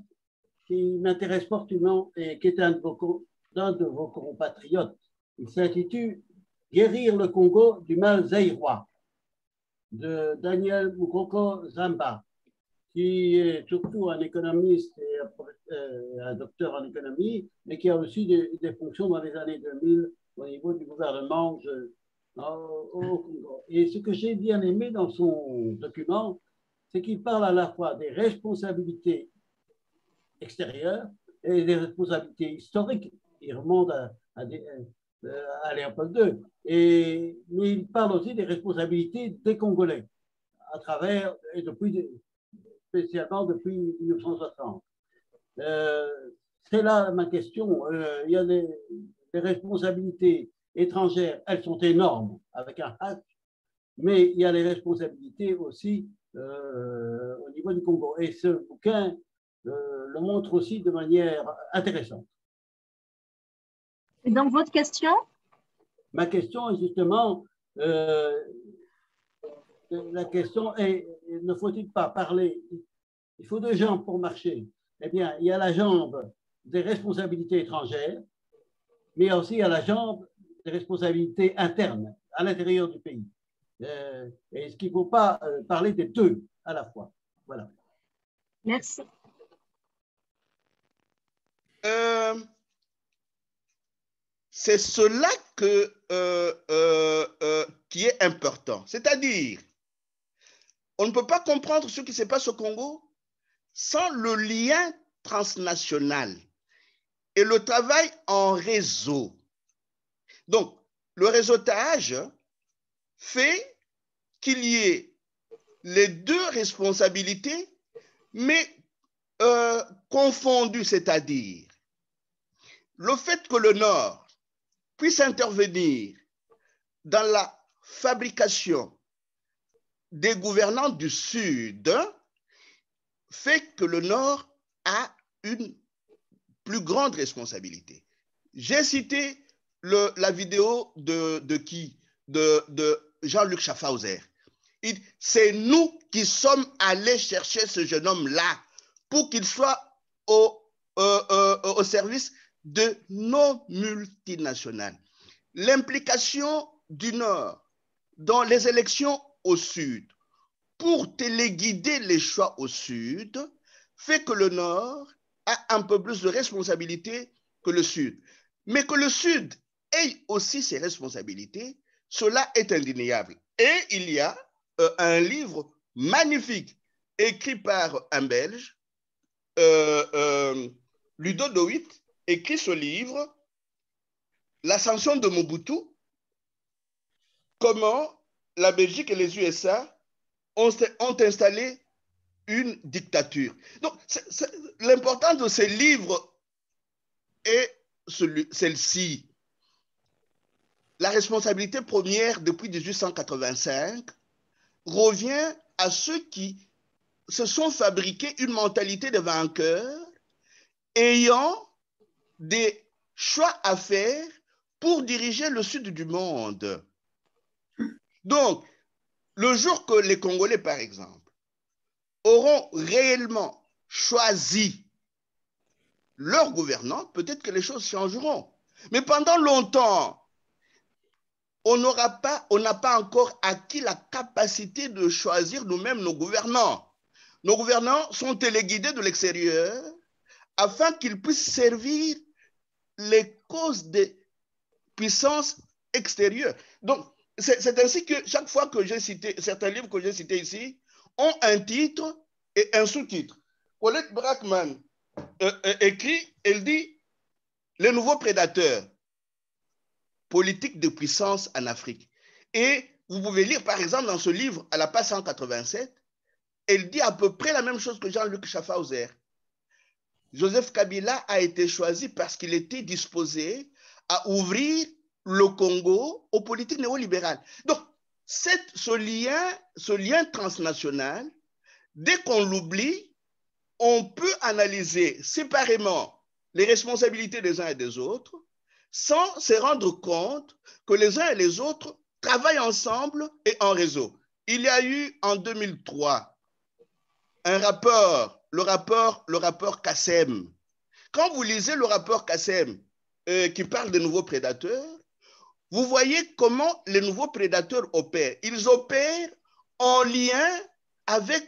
qui m'intéresse fortement et qui est d'un de vos compatriotes. Il s'intitule « Guérir le Congo du mal zaïrois » de Daniel Mukoko Zamba, qui est surtout un économiste et un docteur en économie, mais qui a aussi des fonctions dans les années 2000 au niveau du gouvernement au Congo. Et ce que j'ai bien aimé dans son document, c'est qu'il parle à la fois des responsabilités extérieures et des responsabilités historiques. Il remonte à Léopold II. Mais il parle aussi des responsabilités des Congolais, à travers, et spécialement depuis 1960. C'est là ma question. Il y a des responsabilités étrangères, elles sont énormes, avec un H, mais il y a les responsabilités aussi au niveau du Congo. Et ce bouquin le montre aussi de manière intéressante. Et donc, votre question? Ma question est justement, la question est, ne faut-il pas parler, il faut deux jambes pour marcher. Eh bien, il y a la jambe des responsabilités étrangères, mais aussi il y a la jambe des responsabilités internes, à l'intérieur du pays. Est-ce qu'il ne faut pas parler des deux à la fois? Voilà. Merci. C'est cela qui est important. C'est-à-dire, on ne peut pas comprendre ce qui se passe au Congo sans le lien transnational et le travail en réseau. Donc, le réseautage fait qu'il y ait les deux responsabilités, mais confondues, c'est-à-dire le fait que le Nord puisse intervenir dans la fabrication des gouvernants du Sud fait que le Nord a une plus grande responsabilité. J'ai cité la vidéo de Jean-Luc Schaffhauser. C'est nous qui sommes allés chercher ce jeune homme-là pour qu'il soit au service de nos multinationales. L'implication du Nord dans les élections au Sud pour téléguider les choix au Sud fait que le Nord a un peu plus de responsabilité que le Sud. Mais que le Sud ait aussi ses responsabilités, cela est indéniable. Et il y a un livre magnifique écrit par un Belge, Ludo De Witt, écrit ce livre, L'ascension de Mobutu, comment la Belgique et les USA ont installé une dictature. Donc, l'importance de ces livres est celle-ci. La responsabilité première depuis 1885 revient à ceux qui se sont fabriqués une mentalité de vainqueurs ayant des choix à faire pour diriger le sud du monde. Donc, le jour que les Congolais, par exemple, auront réellement choisi leur gouvernant, peut-être que les choses changeront. Mais pendant longtemps, on n'a pas encore acquis la capacité de choisir nous-mêmes nos gouvernants. Nos gouvernants sont téléguidés de l'extérieur afin qu'ils puissent servir les causes des puissances extérieures. Donc, c'est ainsi que chaque fois que j'ai cité, certains livres que j'ai cités ici ont un titre et un sous-titre. Colette Brackman écrit, elle dit « Les nouveaux prédateurs, politique de puissance en Afrique ». Et vous pouvez lire, par exemple, dans ce livre, à la page 187, elle dit à peu près la même chose que Jean-Luc Schaffhauser. Joseph Kabila a été choisi parce qu'il était disposé à ouvrir le Congo aux politiques néolibérales. Donc, ce lien transnational, dès qu'on l'oublie, on peut analyser séparément les responsabilités des uns et des autres sans se rendre compte que les uns et les autres travaillent ensemble et en réseau. Il y a eu en 2003 un rapport, le rapport Kassem. Quand vous lisez le rapport Kassem qui parle des nouveaux prédateurs, vous voyez comment les nouveaux prédateurs opèrent. Ils opèrent en lien avec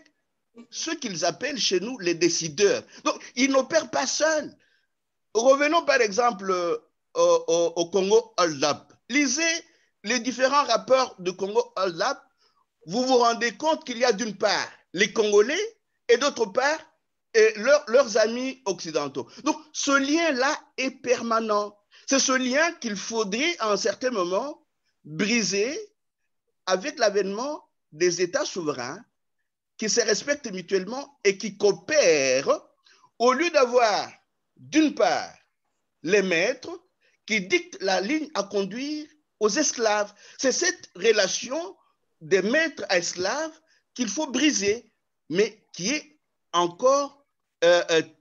ceux qu'ils appellent chez nous les décideurs. Donc, ils n'opèrent pas seuls. Revenons par exemple au Congo Hold Up. Lisez les différents rapports de Congo Hold Up. Vous vous rendez compte qu'il y a d'une part les Congolais et d'autre part leurs amis occidentaux. Donc, ce lien-là est permanent. C'est ce lien qu'il faudrait à un certain moment briser avec l'avènement des États souverains qui se respectent mutuellement et qui coopèrent au lieu d'avoir, d'une part, les maîtres qui dictent la ligne à conduire aux esclaves. C'est cette relation des maîtres à esclaves qu'il faut briser, mais qui est encore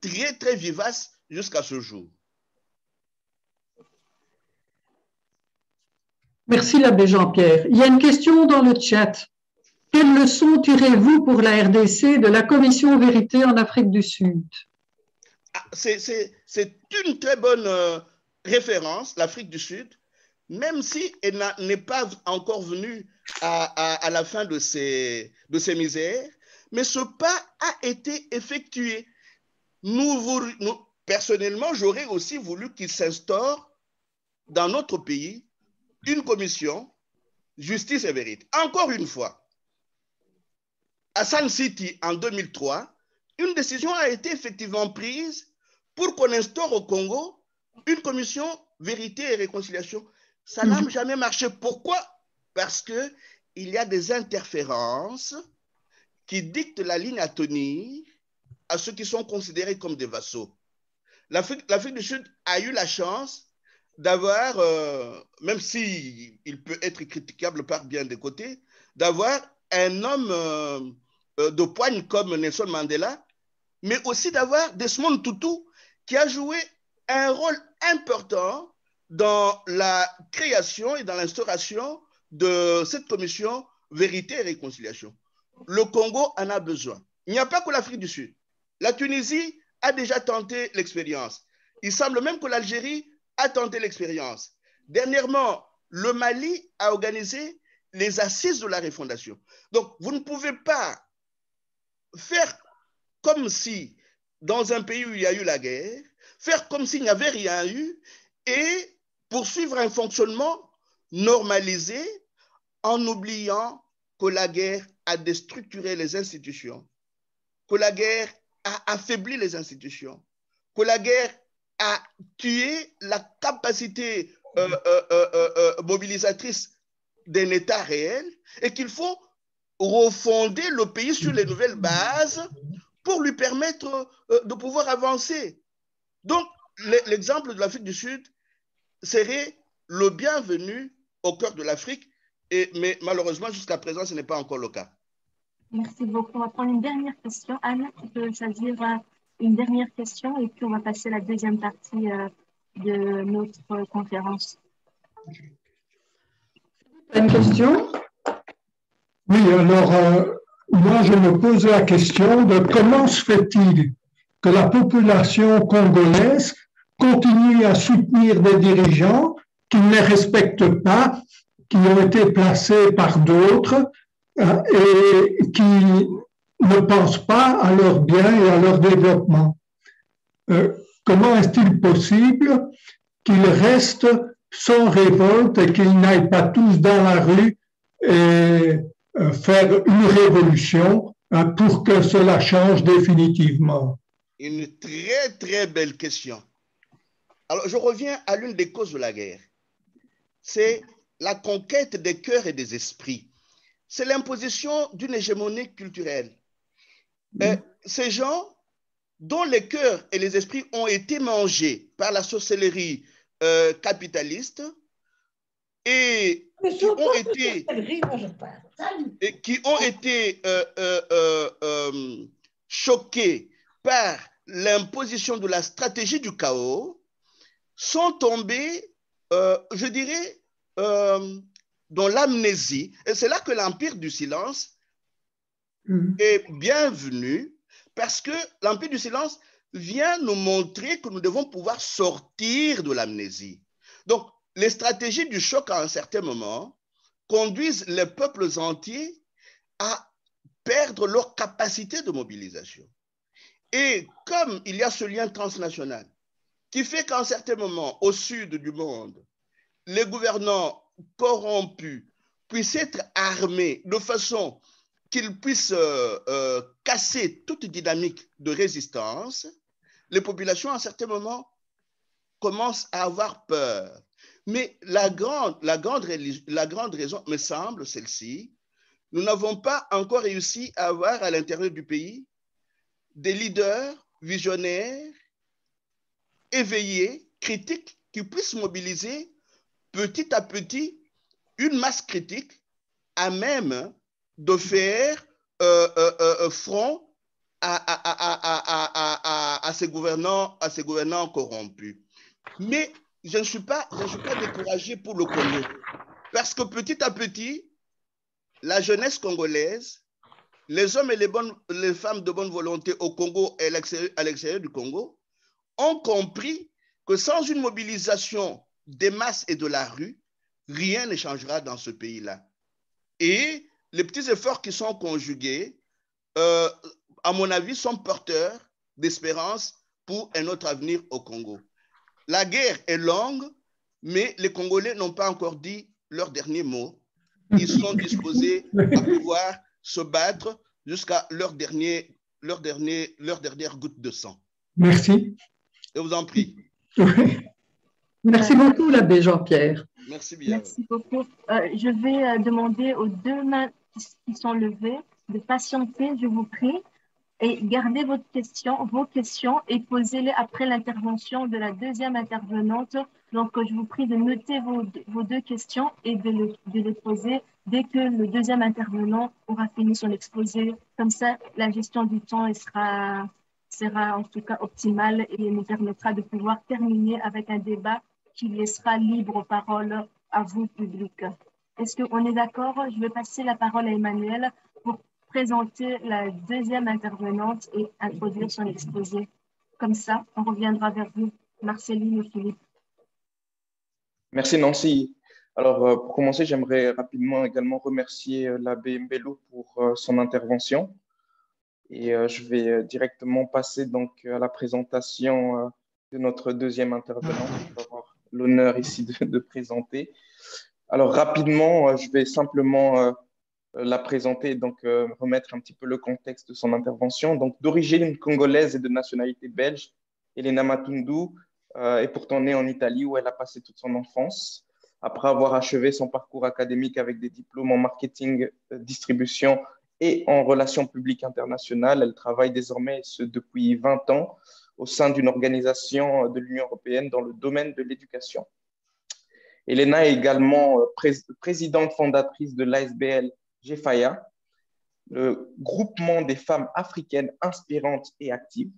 très, très vivace jusqu'à ce jour. Merci l'abbé Jean-Pierre. Il y a une question dans le chat. Quelles leçons tirez-vous pour la RDC de la Commission Vérité en Afrique du Sud? C'est une très bonne référence, l'Afrique du Sud, même si elle n'est pas encore venue à la fin de ses misères, mais ce pas a été effectué. Personnellement, j'aurais aussi voulu qu'il s'instaure dans notre pays une commission justice et vérité. Encore une fois, à Sun City en 2003, une décision a été effectivement prise pour qu'on instaure au Congo une commission vérité et réconciliation. Ça n'a jamais marché. Pourquoi? Parce qu'il y a des interférences qui dictent la ligne à tenir à ceux qui sont considérés comme des vassaux. L'Afrique du Sud a eu la chance d'avoir, même s'il peut être critiquable par bien des côtés, d'avoir un homme de poigne comme Nelson Mandela, mais aussi d'avoir Desmond Tutu qui a joué un rôle important dans la création et dans l'instauration de cette commission Vérité et Réconciliation. Le Congo en a besoin. Il n'y a pas que l'Afrique du Sud. La Tunisie a déjà tenté l'expérience. Il semble même que l'Algérie a tenté l'expérience. Dernièrement, le Mali a organisé les assises de la refondation. Donc, vous ne pouvez pas faire comme si, dans un pays où il y a eu la guerre, faire comme s'il n'y avait rien eu et poursuivre un fonctionnement normalisé en oubliant que la guerre a déstructuré les institutions, que la guerre a affaibli les institutions, que la guerre a tué la capacité mobilisatrice d'un État réel et qu'il faut refonder le pays sur les nouvelles bases pour lui permettre de pouvoir avancer. Donc, l'exemple de l'Afrique du Sud serait le bienvenu au cœur de l'Afrique, mais malheureusement, jusqu'à présent, ce n'est pas encore le cas. Merci beaucoup. On va prendre une dernière question. Anne, tu peux choisir une dernière question et puis on va passer à la deuxième partie de notre conférence. Une question? Oui, alors, moi, je me pose la question de comment se fait-il que la population congolaise continue à soutenir des dirigeants qui ne les respectent pas, qui ont été placés par d'autres et qui ne pensent pas à leur bien et à leur développement. Comment est-il possible qu'ils restent sans révolte et qu'ils n'aillent pas tous dans la rue et faire une révolution pour que cela change définitivement? Une très, très belle question. Alors, je reviens à l'une des causes de la guerre. C'est la conquête des cœurs et des esprits. C'est l'imposition d'une hégémonie culturelle. Ces gens dont les cœurs et les esprits ont été mangés par la sorcellerie capitaliste et qui ont été choqués par l'imposition de la stratégie du chaos, sont tombés, je dirais, dans l'amnésie. Et c'est là que l'empire du silence est bienvenu, parce que l'empire du silence vient nous montrer que nous devons pouvoir sortir de l'amnésie. Donc, les stratégies du choc à un certain moment conduisent les peuples entiers à perdre leur capacité de mobilisation. Et comme il y a ce lien transnational qui fait qu'à un certain moment, au sud du monde, les gouvernants corrompus puissent être armés de façon qu'ils puissent casser toute dynamique de résistance, les populations, à un certain moment, commencent à avoir peur. Mais la grande raison, me semble, celle-ci, nous n'avons pas encore réussi à avoir à l'intérieur du pays des leaders visionnaires, éveillés, critiques, qui puissent mobiliser petit à petit une masse critique à même de faire front à ces gouvernants corrompus. Mais je ne suis pas découragé pour le Congo, parce que petit à petit, la jeunesse congolaise, les hommes et les femmes de bonne volonté au Congo et à l'extérieur du Congo ont compris que sans une mobilisation des masses et de la rue, rien ne changera dans ce pays-là. Et les petits efforts qui sont conjugués, à mon avis, sont porteurs d'espérance pour un autre avenir au Congo. La guerre est longue, mais les Congolais n'ont pas encore dit leur dernier mot. Ils sont disposés à pouvoir se battre jusqu'à leur dernière goutte de sang. Merci. Je vous en prie. Merci beaucoup, l'abbé Jean-Pierre. Merci bien. Merci beaucoup. Je vais demander aux deux mains qui sont levées de patienter, je vous prie, et gardez vos questions et posez-les après l'intervention de la deuxième intervenante. Donc, je vous prie de noter vos deux questions et de les poser dès que le deuxième intervenant aura fini son exposé. Comme ça, la gestion du temps sera en tout cas optimale et nous permettra de pouvoir terminer avec un débat qui laissera libre parole à vous, public. Est-ce qu'on est d'accord? Je vais passer la parole à Emmanuel pour présenter la deuxième intervenante et introduire son exposé. Comme ça, on reviendra vers vous, Marceline et Philippe. Merci Nancy. Alors, pour commencer, j'aimerais rapidement également remercier l'abbé Mbello pour son intervention. Et je vais directement passer donc à la présentation de notre deuxième intervenant. Je vais avoir l'honneur ici de présenter. Alors, rapidement, je vais simplement la présenter, donc remettre un petit peu le contexte de son intervention. Donc, d'origine congolaise et de nationalité belge, Elena Matundu est pourtant née en Italie où elle a passé toute son enfance. Après avoir achevé son parcours académique avec des diplômes en marketing, distribution et en relations publiques internationales, elle travaille désormais, depuis 20 ans, au sein d'une organisation de l'Union européenne dans le domaine de l'éducation. Elena est également présidente fondatrice de l'ASBL GEFAYA, le groupement des femmes africaines inspirantes et actives.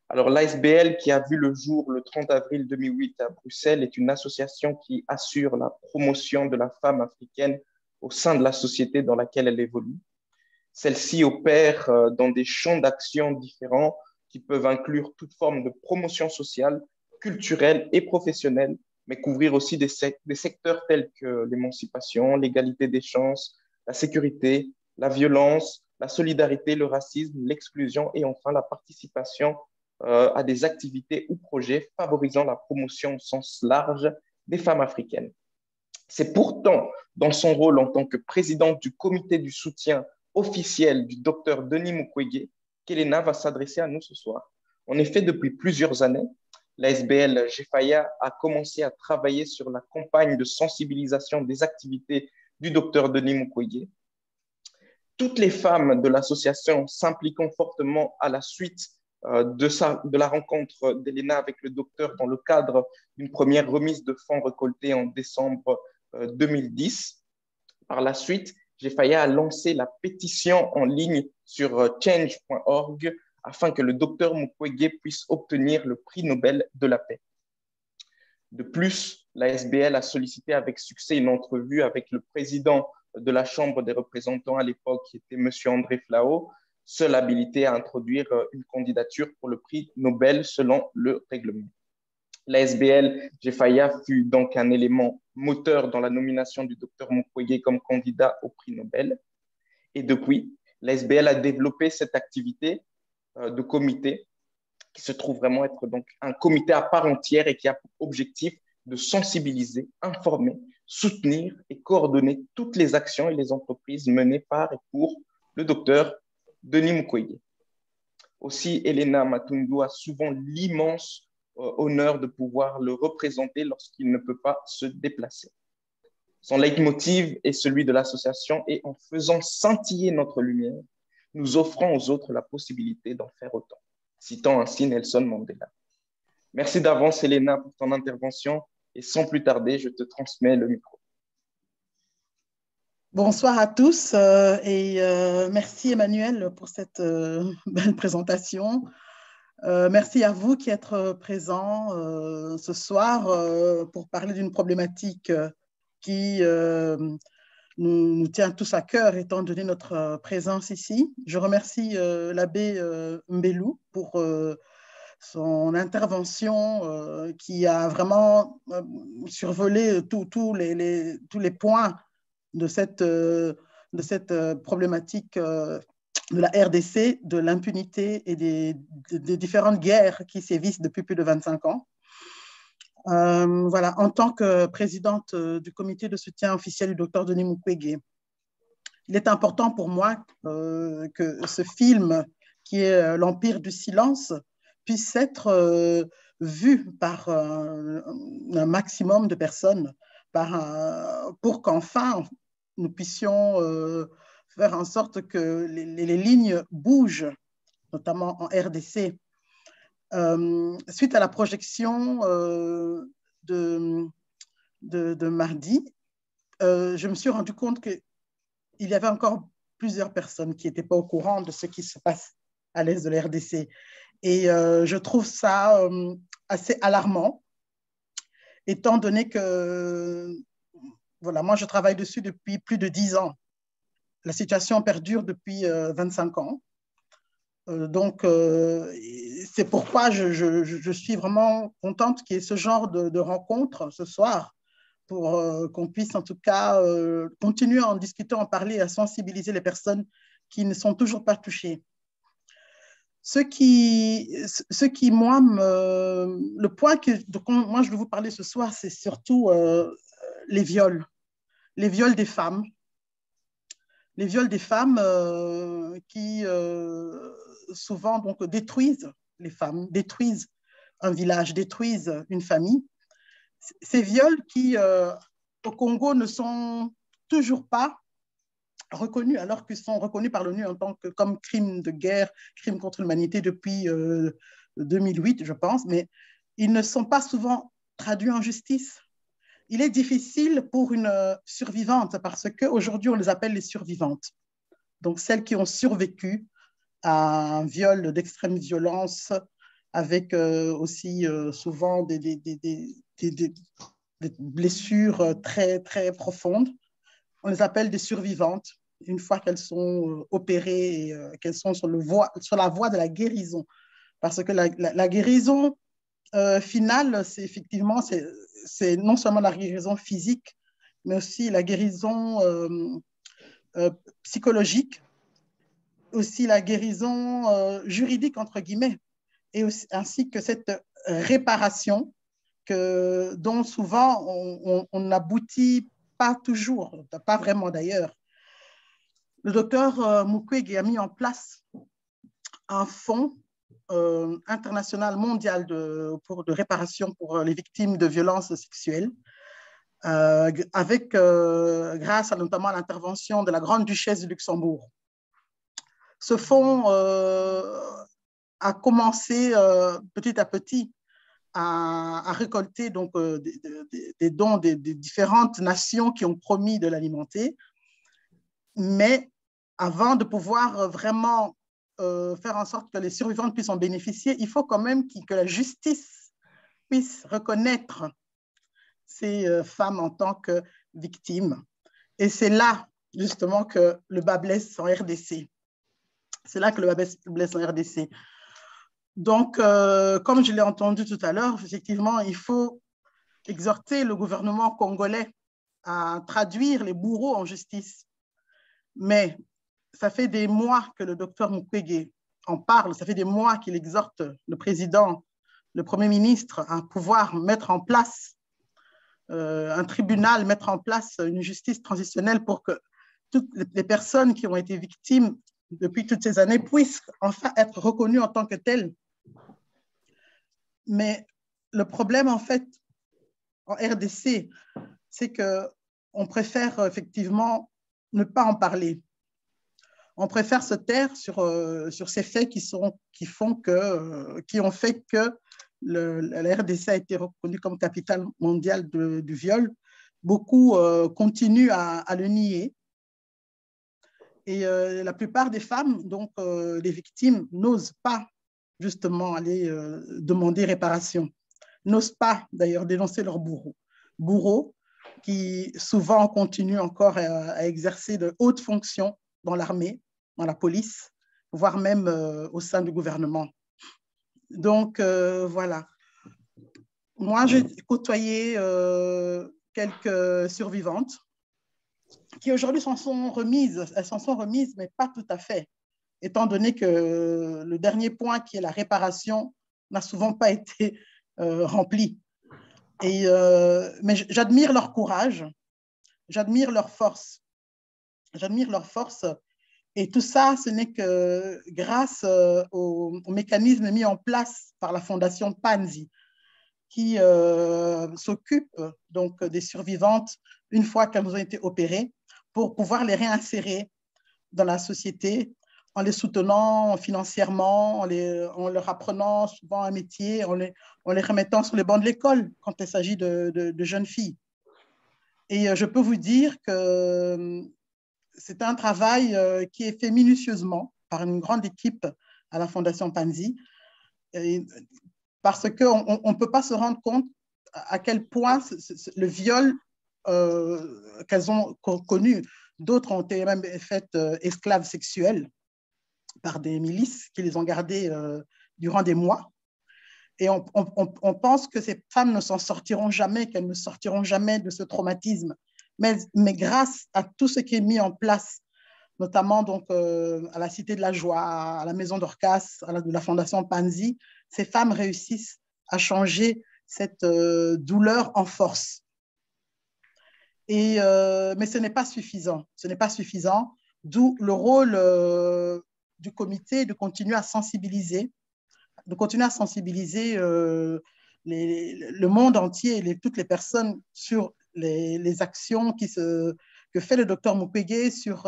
Alors, l'ASBL, qui a vu le jour le 30 avril 2008 à Bruxelles, est une association qui assure la promotion de la femme africaine au sein de la société dans laquelle elle évolue. Celle-ci opère dans des champs d'action différents qui peuvent inclure toute forme de promotion sociale, culturelle et professionnelle, mais couvrir aussi des secteurs tels que l'émancipation, l'égalité des chances, la sécurité, la violence, la solidarité, le racisme, l'exclusion et enfin la participation à des activités ou projets favorisant la promotion au sens large des femmes africaines. C'est pourtant dans son rôle en tant que présidente du comité du soutien officiel du docteur Denis Mukwege qu'Elena va s'adresser à nous ce soir. En effet, depuis plusieurs années, l'ASBL GEFAYA a commencé à travailler sur la campagne de sensibilisation des activités du docteur Denis Mukwege. Toutes les femmes de l'association s'impliquant fortement à la suite de la rencontre d'Elena avec le docteur dans le cadre d'une première remise de fonds récoltés en décembre 2010. Par la suite, GEFAYA a lancé la pétition en ligne sur change.org afin que le docteur Mukwege puisse obtenir le prix Nobel de la paix. De plus, l'ASBL a sollicité avec succès une entrevue avec le président de la Chambre des représentants à l'époque, qui était M. André Flao, seul habilité à introduire une candidature pour le prix Nobel selon le règlement. L'ASBL GEFAYA fut donc un élément moteur dans la nomination du docteur Mukwege comme candidat au prix Nobel. Et depuis, l'ASBL a développé cette activité de comité qui se trouve vraiment être donc un comité à part entière et qui a pour objectif de sensibiliser, informer, soutenir et coordonner toutes les actions et les entreprises menées par et pour le docteur Denis Mukwege. Aussi, Elena Matundu a souvent l'immense honneur de pouvoir le représenter lorsqu'il ne peut pas se déplacer. Son leitmotiv est celui de l'association et en faisant scintiller notre lumière, nous offrons aux autres la possibilité d'en faire autant, citant ainsi Nelson Mandela. Merci d'avance, Elena, pour ton intervention et sans plus tarder, je te transmets le micro. Bonsoir à tous et merci Emmanuel pour cette belle présentation. Merci à vous qui êtes présents ce soir pour parler d'une problématique qui nous tient tous à cœur étant donné notre présence ici. Je remercie l'abbé Mbelou pour son intervention qui a vraiment survolé tous les points de cette problématique de la RDC, de l'impunité et des différentes guerres qui sévissent depuis plus de 25 ans. Voilà, en tant que présidente du comité de soutien officiel du docteur Denis Mukwege, il est important pour moi que ce film, qui est L'Empire du silence, puisse être vu par un maximum de personnes pour qu'enfin nous puissions faire en sorte que les lignes bougent, notamment en RDC. Suite à la projection de mardi, je me suis rendu compte qu'il y avait encore plusieurs personnes qui n'étaient pas au courant de ce qui se passe à l'est de la RDC. Et je trouve ça assez alarmant, étant donné que voilà, moi, je travaille dessus depuis plus de 10 ans. La situation perdure depuis 25 ans. Donc, c'est pourquoi je suis vraiment contente qu'il y ait ce genre de rencontre ce soir pour qu'on puisse en tout cas continuer à en discuter, en parler, à sensibiliser les personnes qui ne sont toujours pas touchées. Ce qui moi, le point dont moi je veux vous parler ce soir, c'est surtout les viols des femmes. Les viols des femmes qui souvent donc, détruisent les femmes, détruisent un village, détruisent une famille. Ces viols qui, au Congo, ne sont toujours pas reconnus, alors qu'ils sont reconnus par l'ONU en tant que comme crimes de guerre, crimes contre l'humanité depuis 2008, je pense, mais ils ne sont pas souvent traduits en justice. Il est difficile pour une survivante parce qu'aujourd'hui, on les appelle les survivantes. Donc, celles qui ont survécu à un viol d'extrême violence avec aussi souvent des blessures très, très profondes. On les appelle des survivantes une fois qu'elles sont opérées et qu'elles sont sur la voie de la guérison. Parce que la guérison finale, c'est effectivement, c'est non seulement la guérison physique, mais aussi la guérison psychologique, aussi la guérison juridique, entre guillemets, et aussi, ainsi que cette réparation dont souvent on n'aboutit pas toujours, pas vraiment d'ailleurs. Le docteur Mukwege a mis en place un fonds international mondial de réparation pour les victimes de violences sexuelles, grâce notamment à l'intervention de la Grande Duchesse de Luxembourg. Ce fonds a commencé petit à petit à récolter donc, des dons des différentes nations qui ont promis de l'alimenter. Mais avant de pouvoir vraiment faire en sorte que les survivantes puissent en bénéficier, il faut quand même que la justice puisse reconnaître ces femmes en tant que victimes. Et c'est là, justement, que le bas blesse en RDC. C'est là que le bas blesse en RDC. Donc, comme je l'ai entendu tout à l'heure, effectivement, il faut exhorter le gouvernement congolais à traduire les bourreaux en justice. Mais ça fait des mois que le docteur Mukwege en parle, ça fait des mois qu'il exhorte le président, le Premier ministre à pouvoir mettre en place un tribunal, mettre en place une justice transitionnelle pour que toutes les personnes qui ont été victimes depuis toutes ces années puissent enfin être reconnues en tant que telles. Mais le problème, en fait, en RDC, c'est qu'on préfère effectivement ne pas en parler. On préfère se taire sur ces faits qui ont fait que la RDC a été reconnue comme capitale mondiale du viol. Beaucoup continuent à le nier. Et la plupart des femmes, donc les victimes, n'osent pas justement aller demander réparation, n'osent pas d'ailleurs dénoncer leurs bourreaux. Bourreaux qui souvent continuent encore à exercer de hautes fonctions dans l'armée, dans la police, voire même au sein du gouvernement. Donc, voilà. Moi, j'ai côtoyé quelques survivantes qui aujourd'hui s'en sont remises. Elles s'en sont remises, mais pas tout à fait, étant donné que le dernier point, qui est la réparation, n'a souvent pas été rempli. Mais j'admire leur courage, j'admire leur force. J'admire leur force. Et tout ça, ce n'est que grâce aux mécanismes mis en place par la Fondation Panzi, qui s'occupe donc des survivantes une fois qu'elles ont été opérées, pour pouvoir les réinsérer dans la société en les soutenant financièrement, en leur apprenant souvent un métier, en les remettant sur les bancs de l'école quand il s'agit de jeunes filles. Et je peux vous dire que c'est un travail qui est fait minutieusement par une grande équipe à la Fondation Panzi, parce qu'on ne peut pas se rendre compte à quel point le viol qu'elles ont connu, d'autres ont été même faites esclaves sexuelles par des milices qui les ont gardées durant des mois. Et on pense que ces femmes ne s'en sortiront jamais, qu'elles ne sortiront jamais de ce traumatisme. Mais grâce à tout ce qui est mis en place, notamment donc, à la Cité de la Joie, à la Maison Dorcas, de la Fondation Panzi, ces femmes réussissent à changer cette douleur en force. Mais ce n'est pas suffisant. Ce n'est pas suffisant, d'où le rôle du comité de continuer à sensibiliser, le monde entier, toutes les personnes sur les actions que fait le docteur Mukwege, sur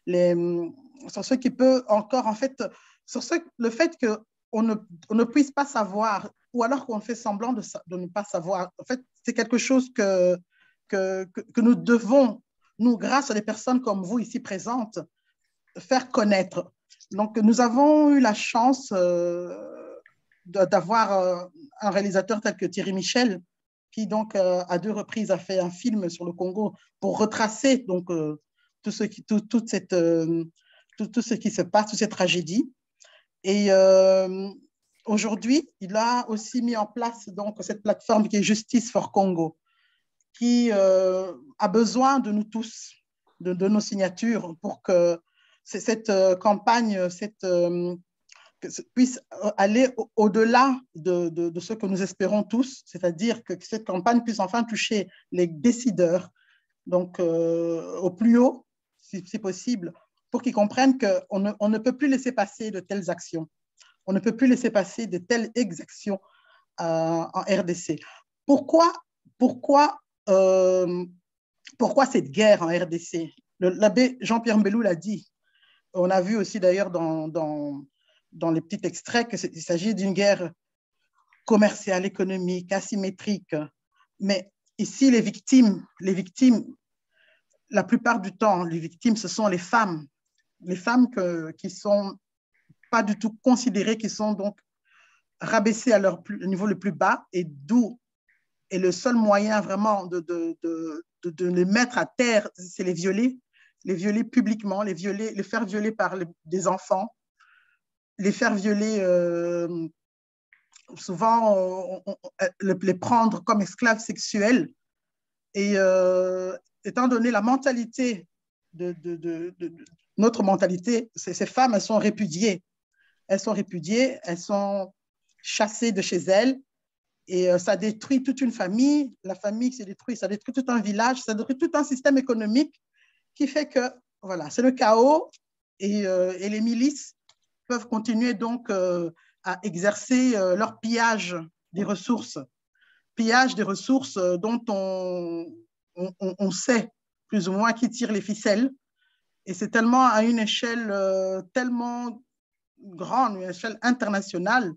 ce qui peut encore, en fait, le fait qu'on ne puisse pas savoir, ou alors qu'on fait semblant de ne pas savoir. En fait, c'est quelque chose que nous devons, nous, grâce à des personnes comme vous ici présentes, faire connaître. Donc, nous avons eu la chance d'avoir un réalisateur tel que Thierry Michel, qui donc à 2 reprises a fait un film sur le Congo pour retracer donc tout ce qui se passe, toutes ces tragédies. Et aujourd'hui, il a aussi mis en place donc cette plateforme qui est Justice for Congo, qui a besoin de nous tous, de nos signatures, pour que cette campagne puisse aller au-delà de ce que nous espérons tous, c'est-à-dire que cette campagne puisse enfin toucher les décideurs, donc au plus haut, si possible, pour qu'ils comprennent qu'on ne peut plus laisser passer de telles actions. On ne peut plus laisser passer de telles exactions en RDC. Pourquoi cette guerre en RDC? L'abbé Jean-Pierre Mbelou l'a dit. On a vu aussi d'ailleurs dans les petits extraits qu'il s'agit d'une guerre commerciale, économique, asymétrique. Mais ici, les victimes, la plupart du temps, les victimes, ce sont les femmes qui ne sont pas du tout considérées, qui sont donc rabaissées à leur niveau le plus bas, et le seul moyen vraiment de les mettre à terre, c'est les violer publiquement, les faire violer par des enfants, les faire violer, souvent les prendre comme esclaves sexuels. Et étant donné la mentalité, notre mentalité, ces femmes, elles sont répudiées. Elles sont chassées de chez elles, et ça détruit toute une famille. La famille s'est détruite, ça détruit tout un village, ça détruit tout un système économique qui fait que, voilà, c'est le chaos, et les milices peuvent continuer donc à exercer leur pillage des ressources dont on sait plus ou moins qui tire les ficelles. Et c'est tellement à une échelle tellement grande, une échelle internationale,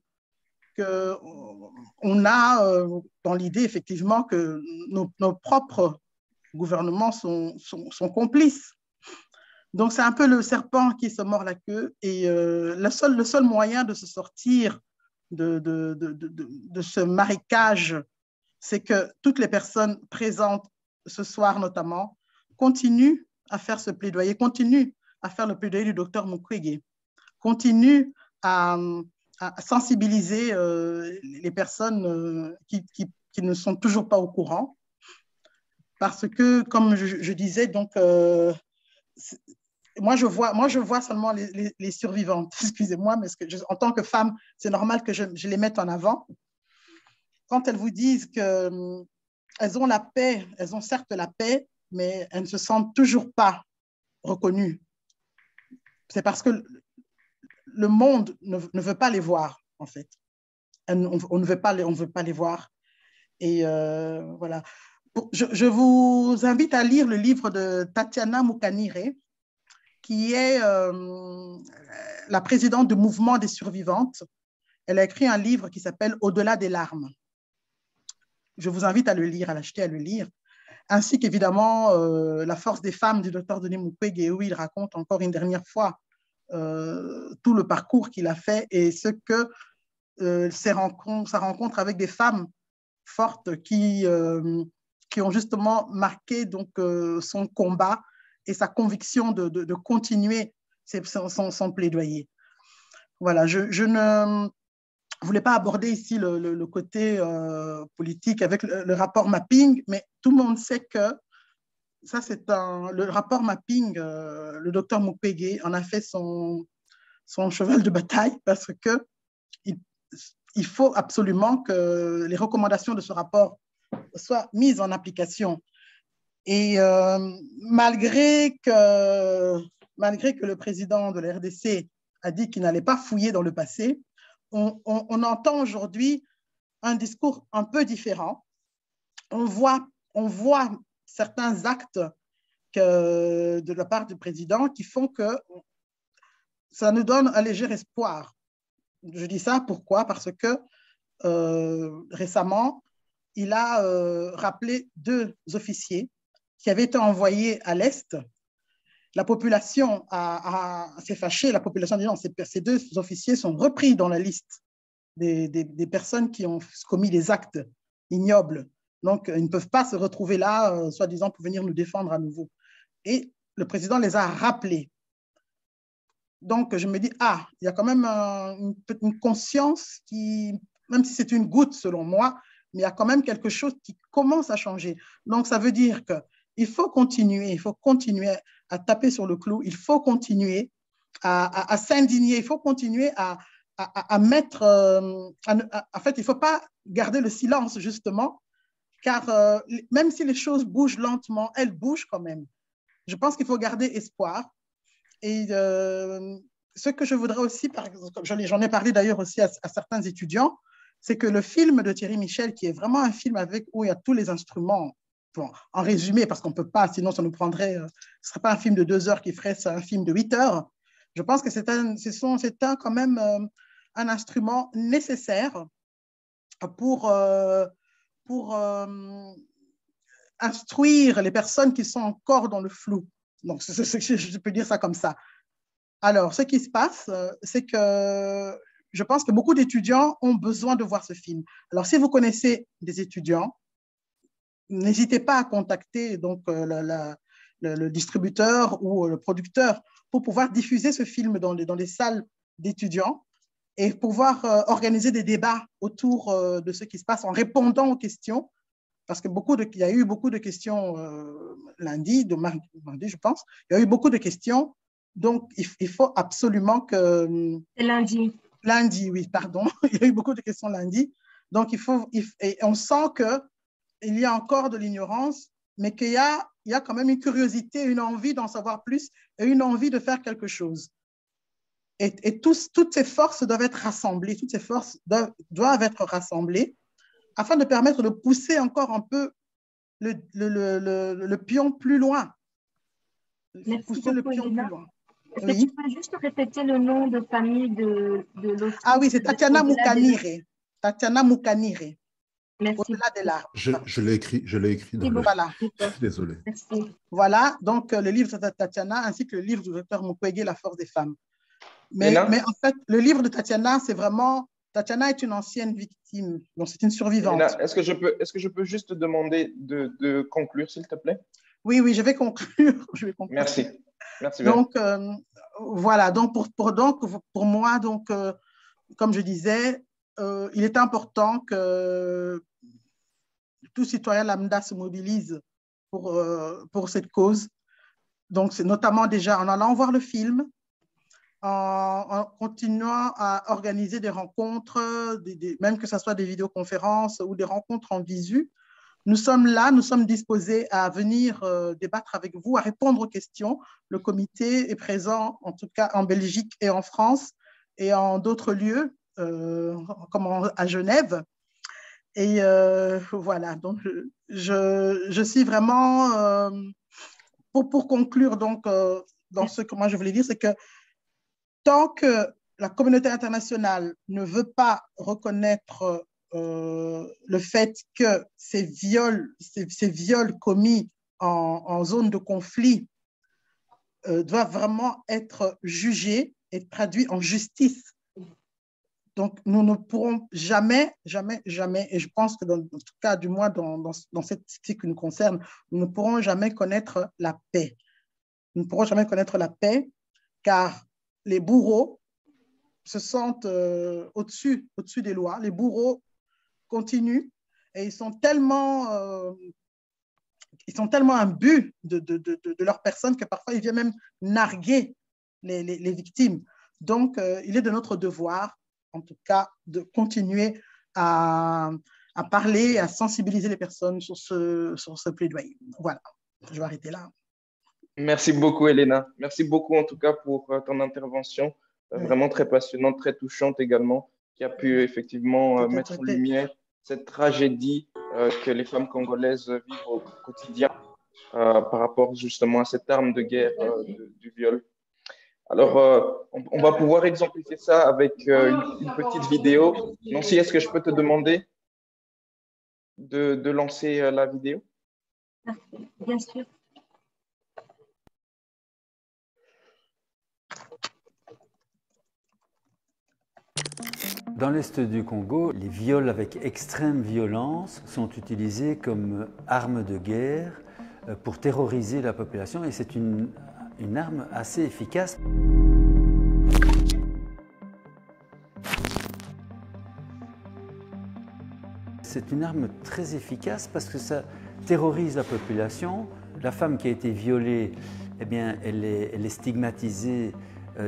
qu'on a dans l'idée effectivement que nos propres gouvernements sont complices. Donc, c'est un peu le serpent qui se mord la queue, et le seul moyen de se sortir de ce marécage, c'est que toutes les personnes présentes ce soir notamment continuent à faire ce plaidoyer, continuent à faire le plaidoyer du docteur Mukwege, continuent à sensibiliser les personnes qui ne sont toujours pas au courant, parce que, comme je disais, donc, moi, je vois seulement les survivantes, excusez-moi, mais en tant que femme, c'est normal que je les mette en avant. Quand elles vous disent qu'elles ont la paix, elles ont certes la paix, mais elles ne se sentent toujours pas reconnues. C'est parce que le monde ne veut pas les voir, en fait. On ne veut pas les voir. Et voilà. Je vous invite à lire le livre de Tatiana Mukanire, qui est la présidente du mouvement des survivantes. Elle a écrit un livre qui s'appelle « Au-delà des larmes ». Je vous invite à le lire, à l'acheter, à le lire. Ainsi qu'évidemment, La force des femmes du docteur Denis Mukwege, où il raconte encore une dernière fois tout le parcours qu'il a fait et ce que sa rencontre avec des femmes fortes qui ont justement marqué donc, son combat et sa conviction de continuer son plaidoyer. Voilà, je ne voulais pas aborder ici le côté politique avec le rapport mapping, mais tout le monde sait que ça c'est le rapport mapping, le docteur Mukwege en a fait son cheval de bataille parce que il faut absolument que les recommandations de ce rapport soient mises en application. Et malgré que le président de la RDC a dit qu'il n'allait pas fouiller dans le passé, on entend aujourd'hui un discours un peu différent. On voit certains actes de la part du président qui font que ça nous donne un léger espoir. Je dis ça pourquoi? Parce que récemment, il a rappelé 2 officiers qui avaient été envoyés à l'Est. La population s'est fâchée, la population dit non, ces 2 officiers sont repris dans la liste des personnes qui ont commis des actes ignobles. Donc, ils ne peuvent pas se retrouver là, soi-disant, pour venir nous défendre à nouveau. Et le président les a rappelés. Donc, je me dis, il y a quand même une conscience qui, même si c'est une goutte selon moi, mais il y a quand même quelque chose qui commence à changer. Donc, ça veut dire qu'il faut continuer à taper sur le clou, il faut continuer à s'indigner, il faut continuer à mettre… en fait, il ne faut pas garder le silence, justement, car même si les choses bougent lentement, elles bougent quand même. Je pense qu'il faut garder espoir. Et ce que je voudrais aussi, par exemple, j'en ai parlé d'ailleurs aussi à certains étudiants, c'est que le film de Thierry Michel, qui est vraiment un film où il y a tous les instruments, bon, en résumé, parce qu'on ne peut pas, sinon ça nous prendrait, ce ne serait pas un film de 2 heures qui ferait un film de 8 heures. Je pense que c'est quand même un instrument nécessaire pour instruire les personnes qui sont encore dans le flou. Donc, je peux dire ça comme ça. Alors, ce qui se passe, c'est que je pense que beaucoup d'étudiants ont besoin de voir ce film. Alors, si vous connaissez des étudiants, n'hésitez pas à contacter donc, le distributeur ou le producteur pour pouvoir diffuser ce film dans les salles d'étudiants et pouvoir organiser des débats autour de ce qui se passe en répondant aux questions. Parce qu'il y a eu beaucoup de questions mardi, je pense. Il y a eu beaucoup de questions. Donc, il faut absolument que… C'est lundi. Lundi, oui, pardon. Il y a eu beaucoup de questions lundi. Donc, et on sent qu'il y a encore de l'ignorance, mais qu'il y a quand même une curiosité, une envie d'en savoir plus et une envie de faire quelque chose. Et toutes ces forces doivent être rassemblées. Toutes ces forces doivent être rassemblées afin de permettre de pousser encore un peu le pion plus loin. Merci beaucoup, Elena. Est-ce Oui. que tu peux juste répéter le nom de famille de l'autre? Ah oui, c'est Tatiana Mukanire. Tatiana Mukanire. Merci. Au-delà de l'art. Je l'ai écrit dans le… Voilà. Désolé. Merci. Voilà, donc le livre de Tatiana ainsi que le livre du docteur Mukwege, La force des femmes. Mais en fait, le livre de Tatiana, c'est vraiment… Tatiana est une ancienne victime, donc c'est une survivante. Elena, est-ce que je peux juste te demander de conclure, s'il te plaît? Oui, je vais conclure. Merci. Merci. Donc, voilà, donc pour moi, donc, comme je disais, il est important que tout citoyen lambda se mobilise pour cette cause. Donc, c'est notamment déjà en allant voir le film, en continuant à organiser des rencontres, même que ce soit des vidéoconférences ou des rencontres en visu. Nous sommes là, nous sommes disposés à venir débattre avec vous, à répondre aux questions. Le comité est présent, en tout cas en Belgique et en France et en d'autres lieux, comme à Genève. Et voilà, donc je suis vraiment… pour conclure, donc, dans ce que moi je voulais dire, c'est que tant que la communauté internationale ne veut pas reconnaître le fait que ces viols commis en zone de conflit doivent vraiment être jugés et traduits en justice. Donc, nous ne pourrons jamais, et je pense que dans tout cas, du moins dans ce qui nous concerne, nous ne pourrons jamais connaître la paix. Nous ne pourrons jamais connaître la paix car les bourreaux se sentent au-dessus des lois. Les bourreaux continuent et ils sont tellement ils sont tellement imbus de leur personne que parfois ils viennent même narguer les victimes. Donc, il est de notre devoir, en tout cas, de continuer à parler, à sensibiliser les personnes sur ce plaidoyer. Voilà, je vais arrêter là. Merci beaucoup, Elena. Merci beaucoup, en tout cas, pour ton intervention, vraiment très passionnante, très touchante également, qui a pu effectivement mettre en lumière cette tragédie que les femmes congolaises vivent au quotidien par rapport justement à cette arme de guerre du viol. Alors, on va pouvoir exemplifier ça avec une petite vidéo. Nancy, est-ce que je peux te demander de lancer la vidéo? Bien sûr. Dans l'Est du Congo, les viols avec extrême violence sont utilisés comme arme de guerre pour terroriser la population et c'est une arme assez efficace. C'est une arme très efficace parce que ça terrorise la population. La femme qui a été violée, eh bien, elle est stigmatisée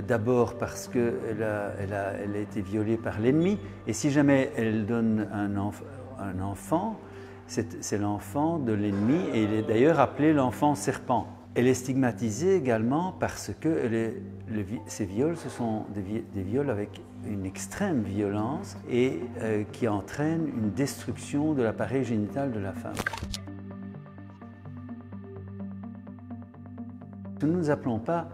d'abord parce qu'elle a été violée par l'ennemi. Et si jamais elle donne un enfant, c'est l'enfant de l'ennemi et il est d'ailleurs appelé l'enfant serpent. Elle est stigmatisée également parce que ces viols, ce sont des viols avec une extrême violence et qui entraînent une destruction de l'appareil génital de la femme. Nous ne nous appelons pas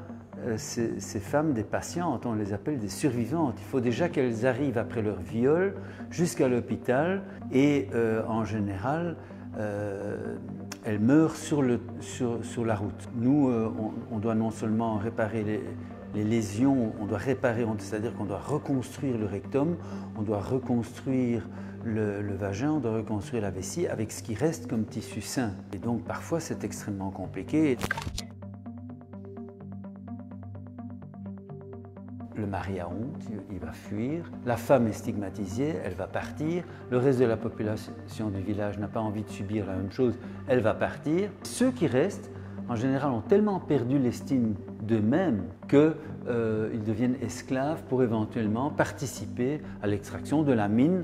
ces femmes des patientes, on les appelle des survivantes. Il faut déjà qu'elles arrivent après leur viol jusqu'à l'hôpital et en général, elles meurent sur la route. Nous, on doit non seulement réparer les lésions, on doit réparer, c'est-à-dire qu'on doit reconstruire le rectum, on doit reconstruire le vagin, on doit reconstruire la vessie avec ce qui reste comme tissu sain. Et donc parfois c'est extrêmement compliqué. Le mari a honte, il va fuir, la femme est stigmatisée, elle va partir, le reste de la population du village n'a pas envie de subir la même chose, elle va partir. Ceux qui restent, en général, ont tellement perdu l'estime d'eux-mêmes qu'ils deviennent esclaves pour éventuellement participer à l'extraction de la mine.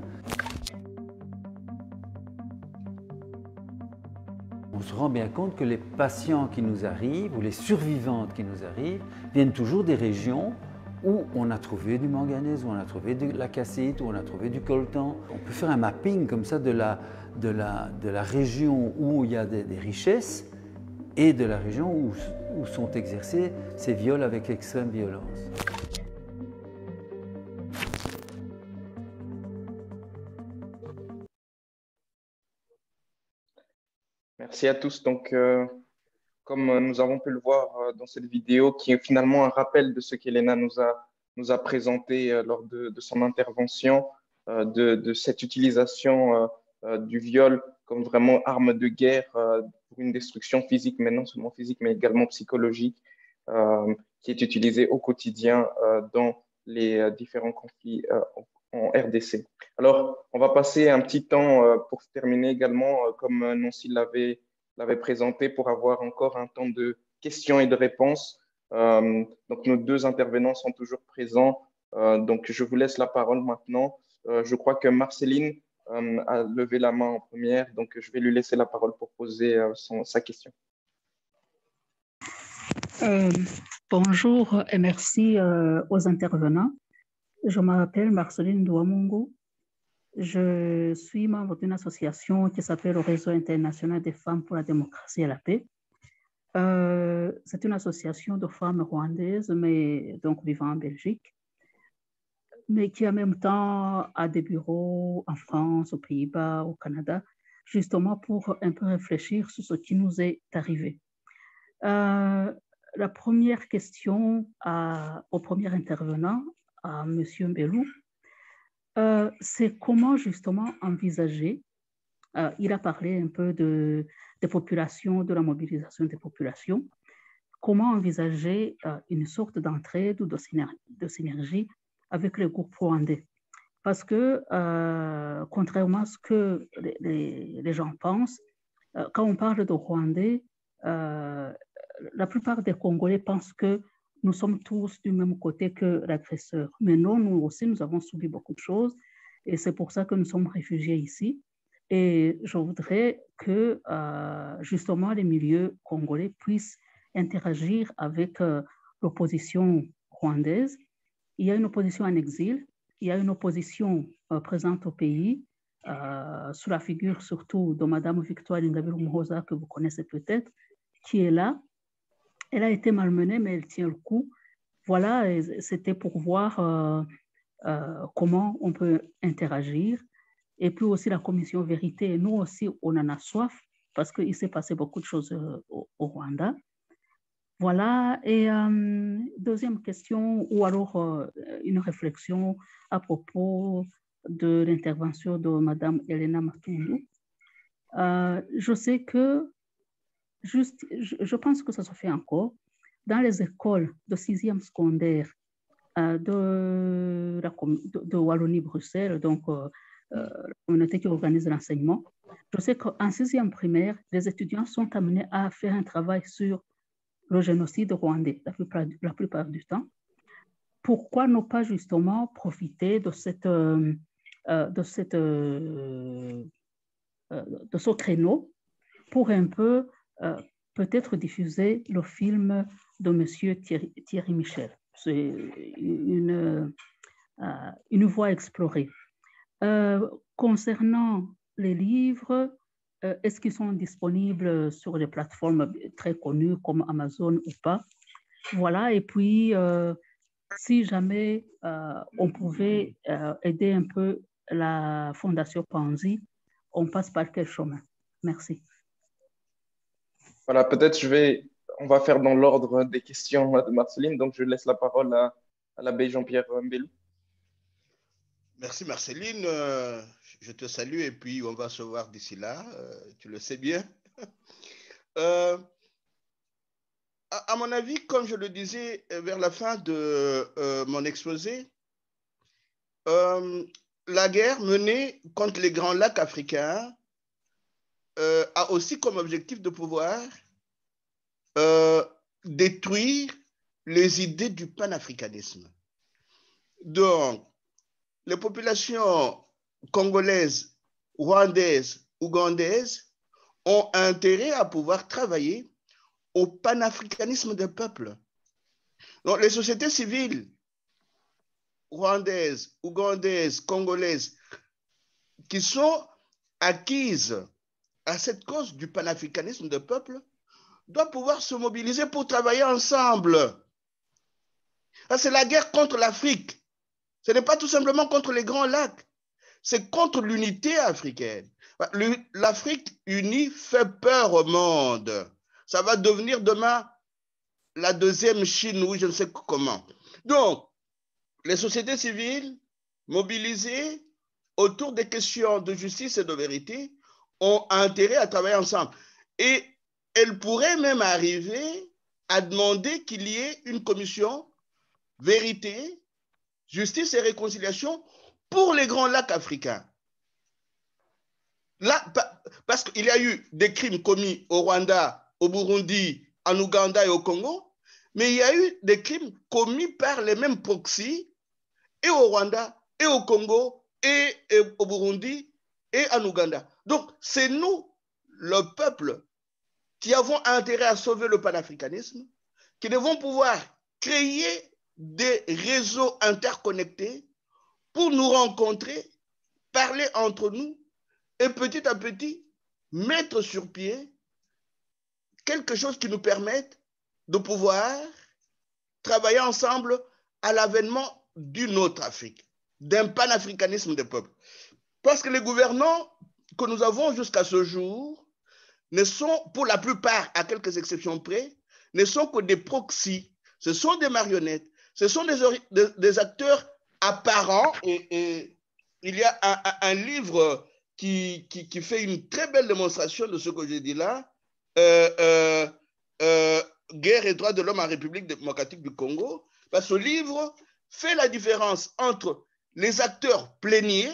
On se rend bien compte que les patients qui nous arrivent, ou les survivantes qui nous arrivent, viennent toujours des régions où on a trouvé du manganèse, où on a trouvé de la cassite, où on a trouvé du coltan. On peut faire un mapping comme ça de la région où il y a des richesses et de la région où sont exercés ces viols avec extrême violence. Merci à tous. Donc, comme nous avons pu le voir dans cette vidéo, qui est finalement un rappel de ce qu'Elena nous a présenté lors de son intervention, de cette utilisation du viol comme vraiment arme de guerre pour une destruction physique, mais non seulement physique, mais également psychologique, qui est utilisée au quotidien dans les différents conflits en RDC. Alors, on va passer un petit temps pour terminer également, comme Nancy l'avait présenté, pour avoir encore un temps de questions et de réponses. Donc, nos deux intervenants sont toujours présents. Donc, je vous laisse la parole maintenant. Je crois que Marceline a levé la main en première, donc je vais lui laisser la parole pour poser sa question. Bonjour et merci aux intervenants. Je m'appelle Marceline Douamongo. Je suis membre d'une association qui s'appelle le Réseau international des femmes pour la démocratie et la paix. C'est une association de femmes rwandaises, mais donc vivant en Belgique, mais qui en même temps a des bureaux en France, aux Pays-Bas, au Canada, justement pour un peu réfléchir sur ce qui nous est arrivé. La première question au premier intervenant, à M. Mbelou, c'est comment justement envisager, il a parlé un peu des populations, de la mobilisation des populations, comment envisager une sorte d'entraide ou de synergie avec les groupes rwandais. Parce que, contrairement à ce que les gens pensent, quand on parle de Rwandais, la plupart des Congolais pensent que nous sommes tous du même côté que l'agresseur. Mais non, nous aussi, nous avons subi beaucoup de choses et c'est pour ça que nous sommes réfugiés ici. Et je voudrais que justement les milieux congolais puissent interagir avec l'opposition rwandaise. Il y a une opposition en exil, il y a une opposition présente au pays, sous la figure surtout de Mme Victoire Ingabire Umuhoza, que vous connaissez peut-être, qui est là. Elle a été malmenée, mais elle tient le coup. Voilà, c'était pour voir comment on peut interagir. Et puis aussi la commission vérité, nous aussi, on en a soif parce qu'il s'est passé beaucoup de choses au Rwanda. Voilà, et deuxième question, ou alors une réflexion à propos de l'intervention de Mme Elena Matundu. Je sais que, je pense que ça se fait encore, dans les écoles de 6e secondaire de Wallonie-Bruxelles, donc la communauté qui organise l'enseignement, je sais qu'en 6e primaire, les étudiants sont amenés à faire un travail sur le génocide rwandais la plupart du temps. Pourquoi ne pas justement profiter de ce créneau pour un peu peut-être diffuser le film de M. Thierry Michel. C'est une voie explorée. Concernant les livres, est-ce qu'ils sont disponibles sur des plateformes très connues comme Amazon ou pas? Voilà, et puis si jamais on pouvait aider un peu la Fondation Panzi, on passe par quel chemin? Merci. Voilà, peut-être on va faire dans l'ordre des questions de Marceline, donc je laisse la parole à l'abbé Jean-Pierre Mbelou. Merci Marceline, je te salue et puis on va se voir d'ici là, tu le sais bien. À mon avis, comme je le disais vers la fin de mon exposé, la guerre menée contre les grands lacs africains a aussi comme objectif de pouvoir détruire les idées du panafricanisme. Donc, les populations congolaises, rwandaises, ougandaises ont intérêt à pouvoir travailler au panafricanisme des peuples. Donc, les sociétés civiles rwandaises, ougandaises, congolaises, qui sont acquises à cette cause du panafricanisme des peuples, doivent pouvoir se mobiliser pour travailler ensemble. C'est la guerre contre l'Afrique. Ce n'est pas tout simplement contre les grands lacs, c'est contre l'unité africaine. L'Afrique unie fait peur au monde. Ça va devenir demain la deuxième Chine ou je ne sais comment. Donc, les sociétés civiles mobilisées autour des questions de justice et de vérité ont intérêt à travailler ensemble. Et elles pourraient même arriver à demander qu'il y ait une commission vérité, justice et réconciliation pour les grands lacs africains. Là, parce qu'il y a eu des crimes commis au Rwanda, au Burundi, en Ouganda et au Congo, mais il y a eu des crimes commis par les mêmes proxys et au Rwanda, et au Congo, et au Burundi, et en Ouganda. Donc, c'est nous, le peuple, qui avons intérêt à sauver le panafricanisme, qui devons pouvoir créer des réseaux interconnectés pour nous rencontrer, parler entre nous et petit à petit mettre sur pied quelque chose qui nous permette de pouvoir travailler ensemble à l'avènement d'une autre Afrique, d'un panafricanisme des peuples. Parce que les gouvernants que nous avons jusqu'à ce jour ne sont, pour la plupart, à quelques exceptions près, ne sont que des proxys, ce sont des marionnettes, ce sont des acteurs apparents. Et il y a un livre qui fait une très belle démonstration de ce que je dis là, Guerre et droits de l'homme en République démocratique du Congo, parce que ce livre fait la différence entre les acteurs pléniers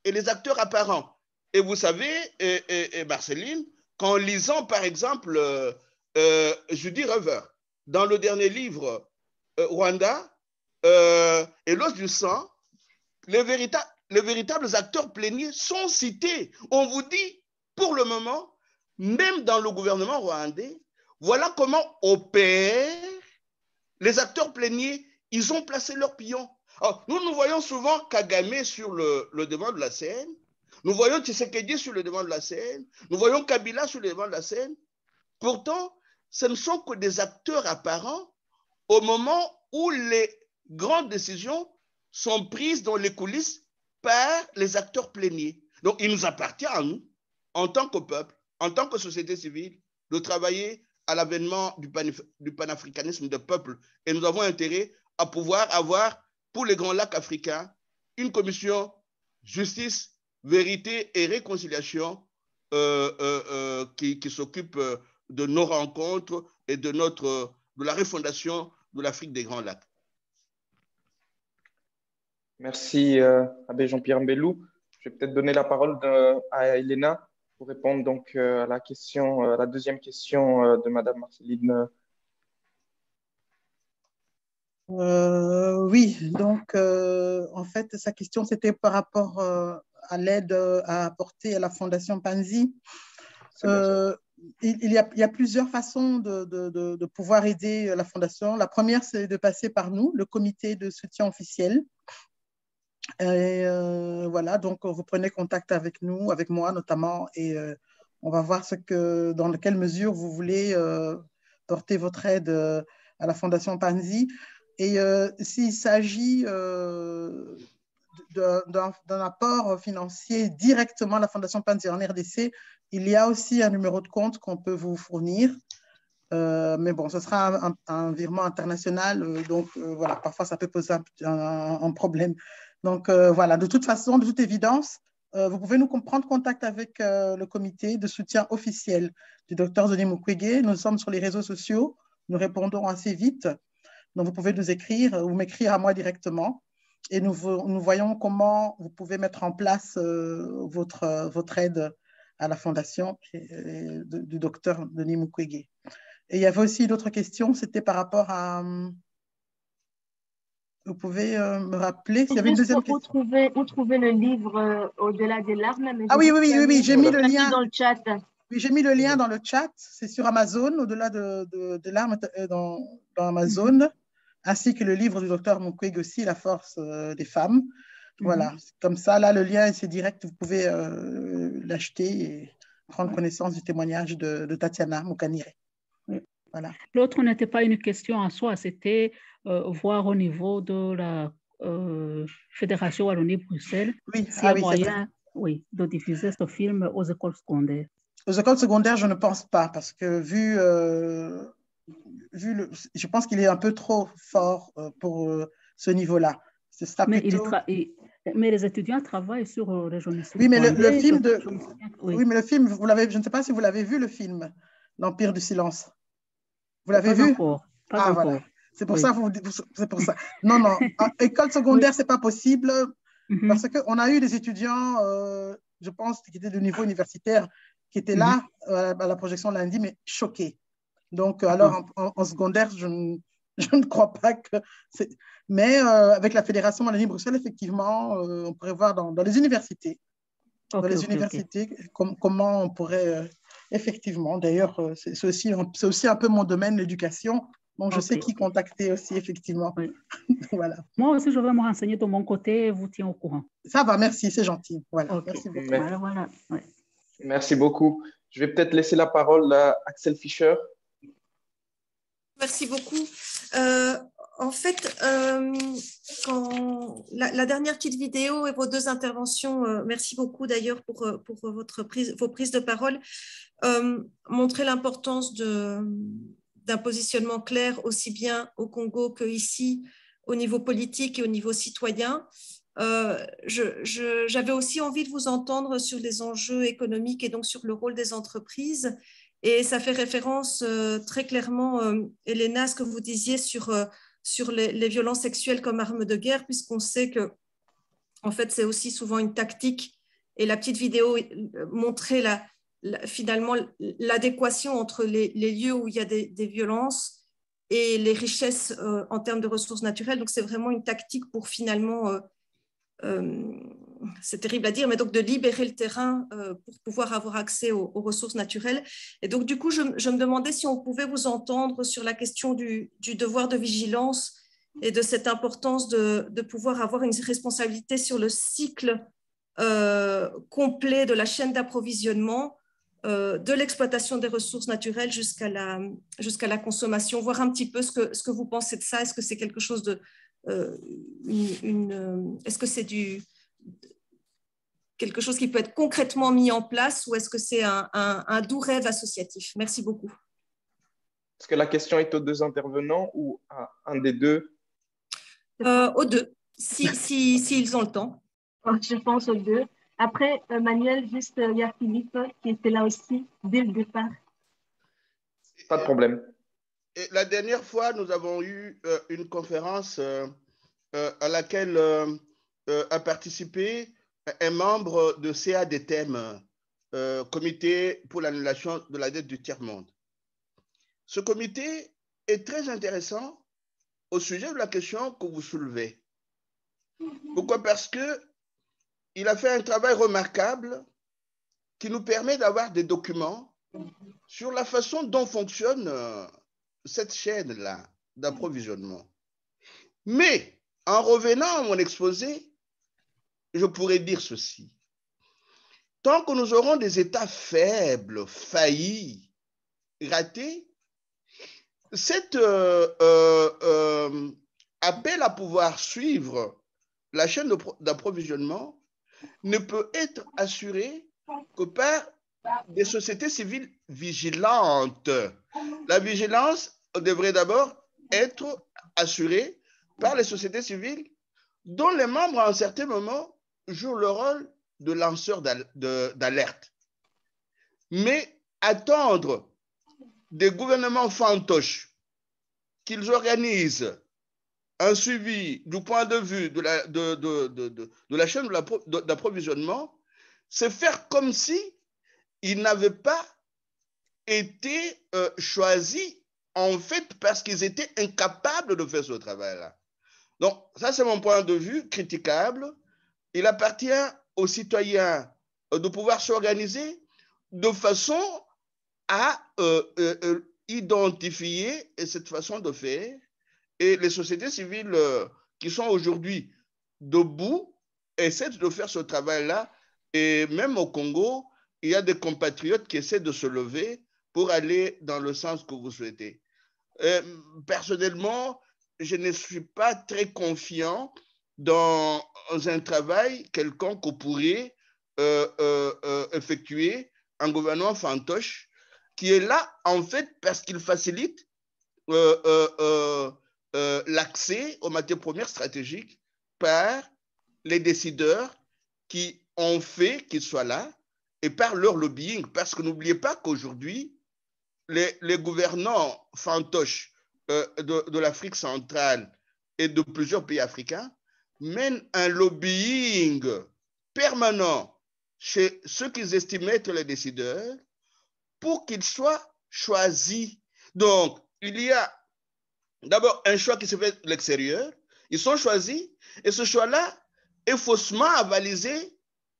et les acteurs apparents. Et vous savez, Marceline, qu'en lisant, par exemple, Judy Rever, dans le dernier livre, Rwanda, et l'os du sang, les véritables acteurs pléniers sont cités. On vous dit, pour le moment, même dans le gouvernement rwandais, voilà comment opèrent les acteurs pléniers. Ils ont placé leurs pions. Alors, nous voyons souvent Kagame sur le devant de la scène. Nous voyons Tshisekedi sur le devant de la scène. Nous voyons Kabila sur le devant de la scène. Pourtant, ce ne sont que des acteurs apparents au moment où les grandes décisions sont prises dans les coulisses par les acteurs pléniers. Donc, il nous appartient à nous, en tant que peuple, en tant que société civile, de travailler à l'avènement du panafricanisme de peuple. Et nous avons intérêt à pouvoir avoir, pour les grands lacs africains, une commission justice, vérité et réconciliation qui s'occupe de nos rencontres et de la refondation de l'Afrique des Grands Lacs. Merci, Abbé Jean-Pierre Mbellou. Je vais peut-être donner la parole à Elena pour répondre donc à la deuxième question de Madame Marceline. Oui, donc en fait, sa question, c'était par rapport à l'aide à apporter à la Fondation Panzi. Il y a plusieurs façons de pouvoir aider la Fondation. La première, c'est de passer par nous, le comité de soutien officiel. Et voilà, donc vous prenez contact avec nous, avec moi notamment, et on va voir dans quelle mesure vous voulez porter votre aide à la Fondation Panzi. Et s'il s'agit d'un apport financier directement à la Fondation Panzi en RDC, il y a aussi un numéro de compte qu'on peut vous fournir. Mais bon, ce sera un virement international, donc voilà, parfois ça peut poser un problème. Donc voilà, de toute façon, de toute évidence, vous pouvez nous prendre contact avec le comité de soutien officiel du Dr Denis Mukwege. Nous sommes sur les réseaux sociaux, nous répondons assez vite. Donc vous pouvez nous écrire ou m'écrire à moi directement et nous voyons comment vous pouvez mettre en place votre aide à la fondation du Dr Denis Mukwege. Et il y avait aussi d'autres questions, c'était par rapport à... Vous pouvez me rappeler s'il y avait une deuxième question. Où trouver le livre Au-delà des larmes? Ah oui, j'ai mis le lien dans le chat. Oui, j'ai mis le lien dans le chat. C'est sur Amazon, Au-delà des larmes dans Amazon, ainsi que le livre du docteur Mukwege aussi, La force des femmes. Voilà, comme ça, là, le lien, c'est direct. Vous pouvez l'acheter et prendre connaissance du témoignage de Tatiana Mukanire. Voilà. L'autre n'était pas une question en soi, c'était voir au niveau de la Fédération Wallonie-Bruxelles s'il y a moyen de diffuser ce film aux écoles secondaires. Aux écoles secondaires, je ne pense pas, parce que je pense qu'il est un peu trop fort pour ce niveau-là. Mais les étudiants travaillent sur les jeunes. Oui, mais le film je ne sais pas si vous l'avez vu, le film L'Empire du silence. Vous l'avez vu? Pas encore. Voilà. C'est pour ça. C'est pour ça. Non, école secondaire, c'est pas possible parce qu'on a eu des étudiants, je pense, qui étaient de niveau universitaire, qui étaient là à la projection lundi, mais choqués. Donc, alors, en secondaire, je ne crois pas que... Mais avec la Fédération Wallonie-Bruxelles, effectivement, on pourrait voir dans les universités. Comment on pourrait... effectivement, d'ailleurs, c'est aussi un peu mon domaine, l'éducation. Donc, je sais qui contacter aussi, effectivement. Voilà. Moi aussi, je vais me renseigner de mon côté et vous tiens au courant. Ça va, merci, c'est gentil. Voilà, merci beaucoup. Merci beaucoup. Je vais peut-être laisser la parole à Axel Fischer. Merci beaucoup. En fait, la dernière petite vidéo et vos deux interventions, merci beaucoup d'ailleurs pour vos prises de parole, montraient l'importance d'un positionnement clair aussi bien au Congo qu'ici, au niveau politique et au niveau citoyen. J'avais aussi envie de vous entendre sur les enjeux économiques et donc sur le rôle des entreprises. Et ça fait référence très clairement, Elena, à ce que vous disiez sur les violences sexuelles comme arme de guerre, puisqu'on sait que en fait, c'est aussi souvent une tactique. Et la petite vidéo montrait finalement l'adéquation entre les lieux où il y a des violences et les richesses en termes de ressources naturelles. Donc, c'est vraiment une tactique pour finalement, c'est terrible à dire, mais donc de libérer le terrain pour pouvoir avoir accès aux ressources naturelles. Et donc, du coup, je me demandais si on pouvait vous entendre sur la question du devoir de vigilance et de cette importance de pouvoir avoir une responsabilité sur le cycle complet de la chaîne d'approvisionnement, de l'exploitation des ressources naturelles jusqu'à la consommation, voir un petit peu ce que vous pensez de ça. Est-ce que c'est quelque chose de... est-ce que c'est quelque chose qui peut être concrètement mis en place ou est-ce que c'est un doux rêve associatif? Merci beaucoup. Est-ce que la question est aux deux intervenants ou à un des deux? Aux deux, s'ils ont le temps. Je pense aux deux. Après, Manuel, juste, il y a Philippe qui était là aussi dès le départ. Pas de problème. Et la dernière fois, nous avons eu une conférence à laquelle a participé un membre de CADTEM, Comité pour l'annulation de la dette du tiers-monde. Ce comité est très intéressant au sujet de la question que vous soulevez. Pourquoi? Parce qu'il a fait un travail remarquable qui nous permet d'avoir des documents sur la façon dont fonctionne cette chaîne-là d'approvisionnement. Mais en revenant à mon exposé, je pourrais dire ceci. Tant que nous aurons des États faibles, faillis, ratés, cet appel à pouvoir suivre la chaîne d'approvisionnement ne peut être assuré que par des sociétés civiles vigilantes. La vigilance devrait d'abord être assurée par les sociétés civiles dont les membres, à un certain moment, jouent le rôle de lanceurs d'alerte. Mais attendre des gouvernements fantoches qu'ils organisent un suivi du point de vue de la chaîne d'approvisionnement, c'est faire comme si ils n'avaient pas été choisis, en fait, parce qu'ils étaient incapables de faire ce travail-là. Donc, ça, c'est mon point de vue critiquable. Il appartient aux citoyens de pouvoir s'organiser de façon à identifier cette façon de faire. Et les sociétés civiles qui sont aujourd'hui debout essaient de faire ce travail-là. Et même au Congo, il y a des compatriotes qui essaient de se lever pour aller dans le sens que vous souhaitez. Personnellement, je ne suis pas très confiant dans un travail quelconque qu'on pourrait effectuer un gouvernement fantoche qui est là, en fait, parce qu'il facilite l'accès aux matières premières stratégiques par les décideurs qui ont fait qu'ils soient là et par leur lobbying. Parce que n'oubliez pas qu'aujourd'hui, les gouvernants fantoches de l'Afrique centrale et de plusieurs pays africains mènent un lobbying permanent chez ceux qu'ils estiment être les décideurs pour qu'ils soient choisis. Donc, il y a d'abord un choix qui se fait de l'extérieur, ils sont choisis, et ce choix-là est faussement avalisé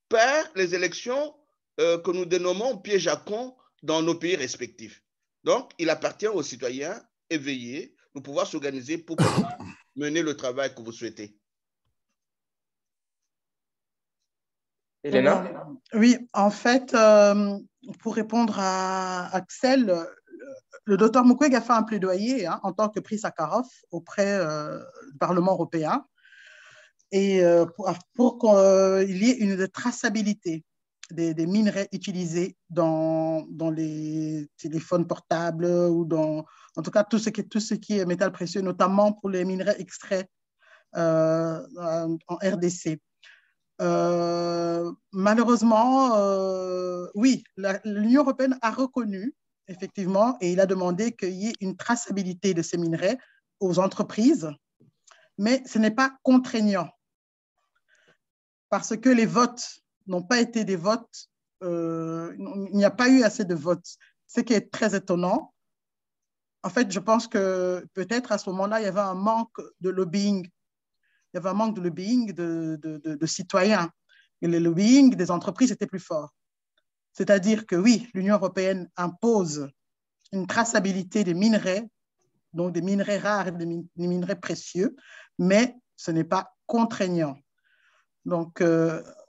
par les élections que nous dénommons piège à con dans nos pays respectifs. Donc, il appartient aux citoyens éveillés de pouvoir s'organiser pour pouvoir mener le travail que vous souhaitez. Elena? Oui, en fait, pour répondre à Axel, le docteur Mukwege a fait un plaidoyer en tant que prix Sakharov auprès du Parlement européen et pour qu'il y ait une traçabilité des minerais utilisés dans les téléphones portables ou en tout cas tout ce qui est métal précieux, notamment pour les minerais extraits en RDC. Malheureusement, oui, l'Union européenne a reconnu effectivement, et il a demandé qu'il y ait une traçabilité de ces minerais aux entreprises, mais ce n'est pas contraignant parce que les votes n'ont pas été des votes il n'y a pas eu assez de votes. Ce qui est très étonnant. En fait, je pense que peut-être à ce moment-là, il y avait un manque de lobbying. Il y avait un manque de lobbying de citoyens. Et le lobbying des entreprises était plus fort. C'est-à-dire que oui, l'Union européenne impose une traçabilité des minerais, donc des minerais rares et des minerais précieux, mais ce n'est pas contraignant. Donc,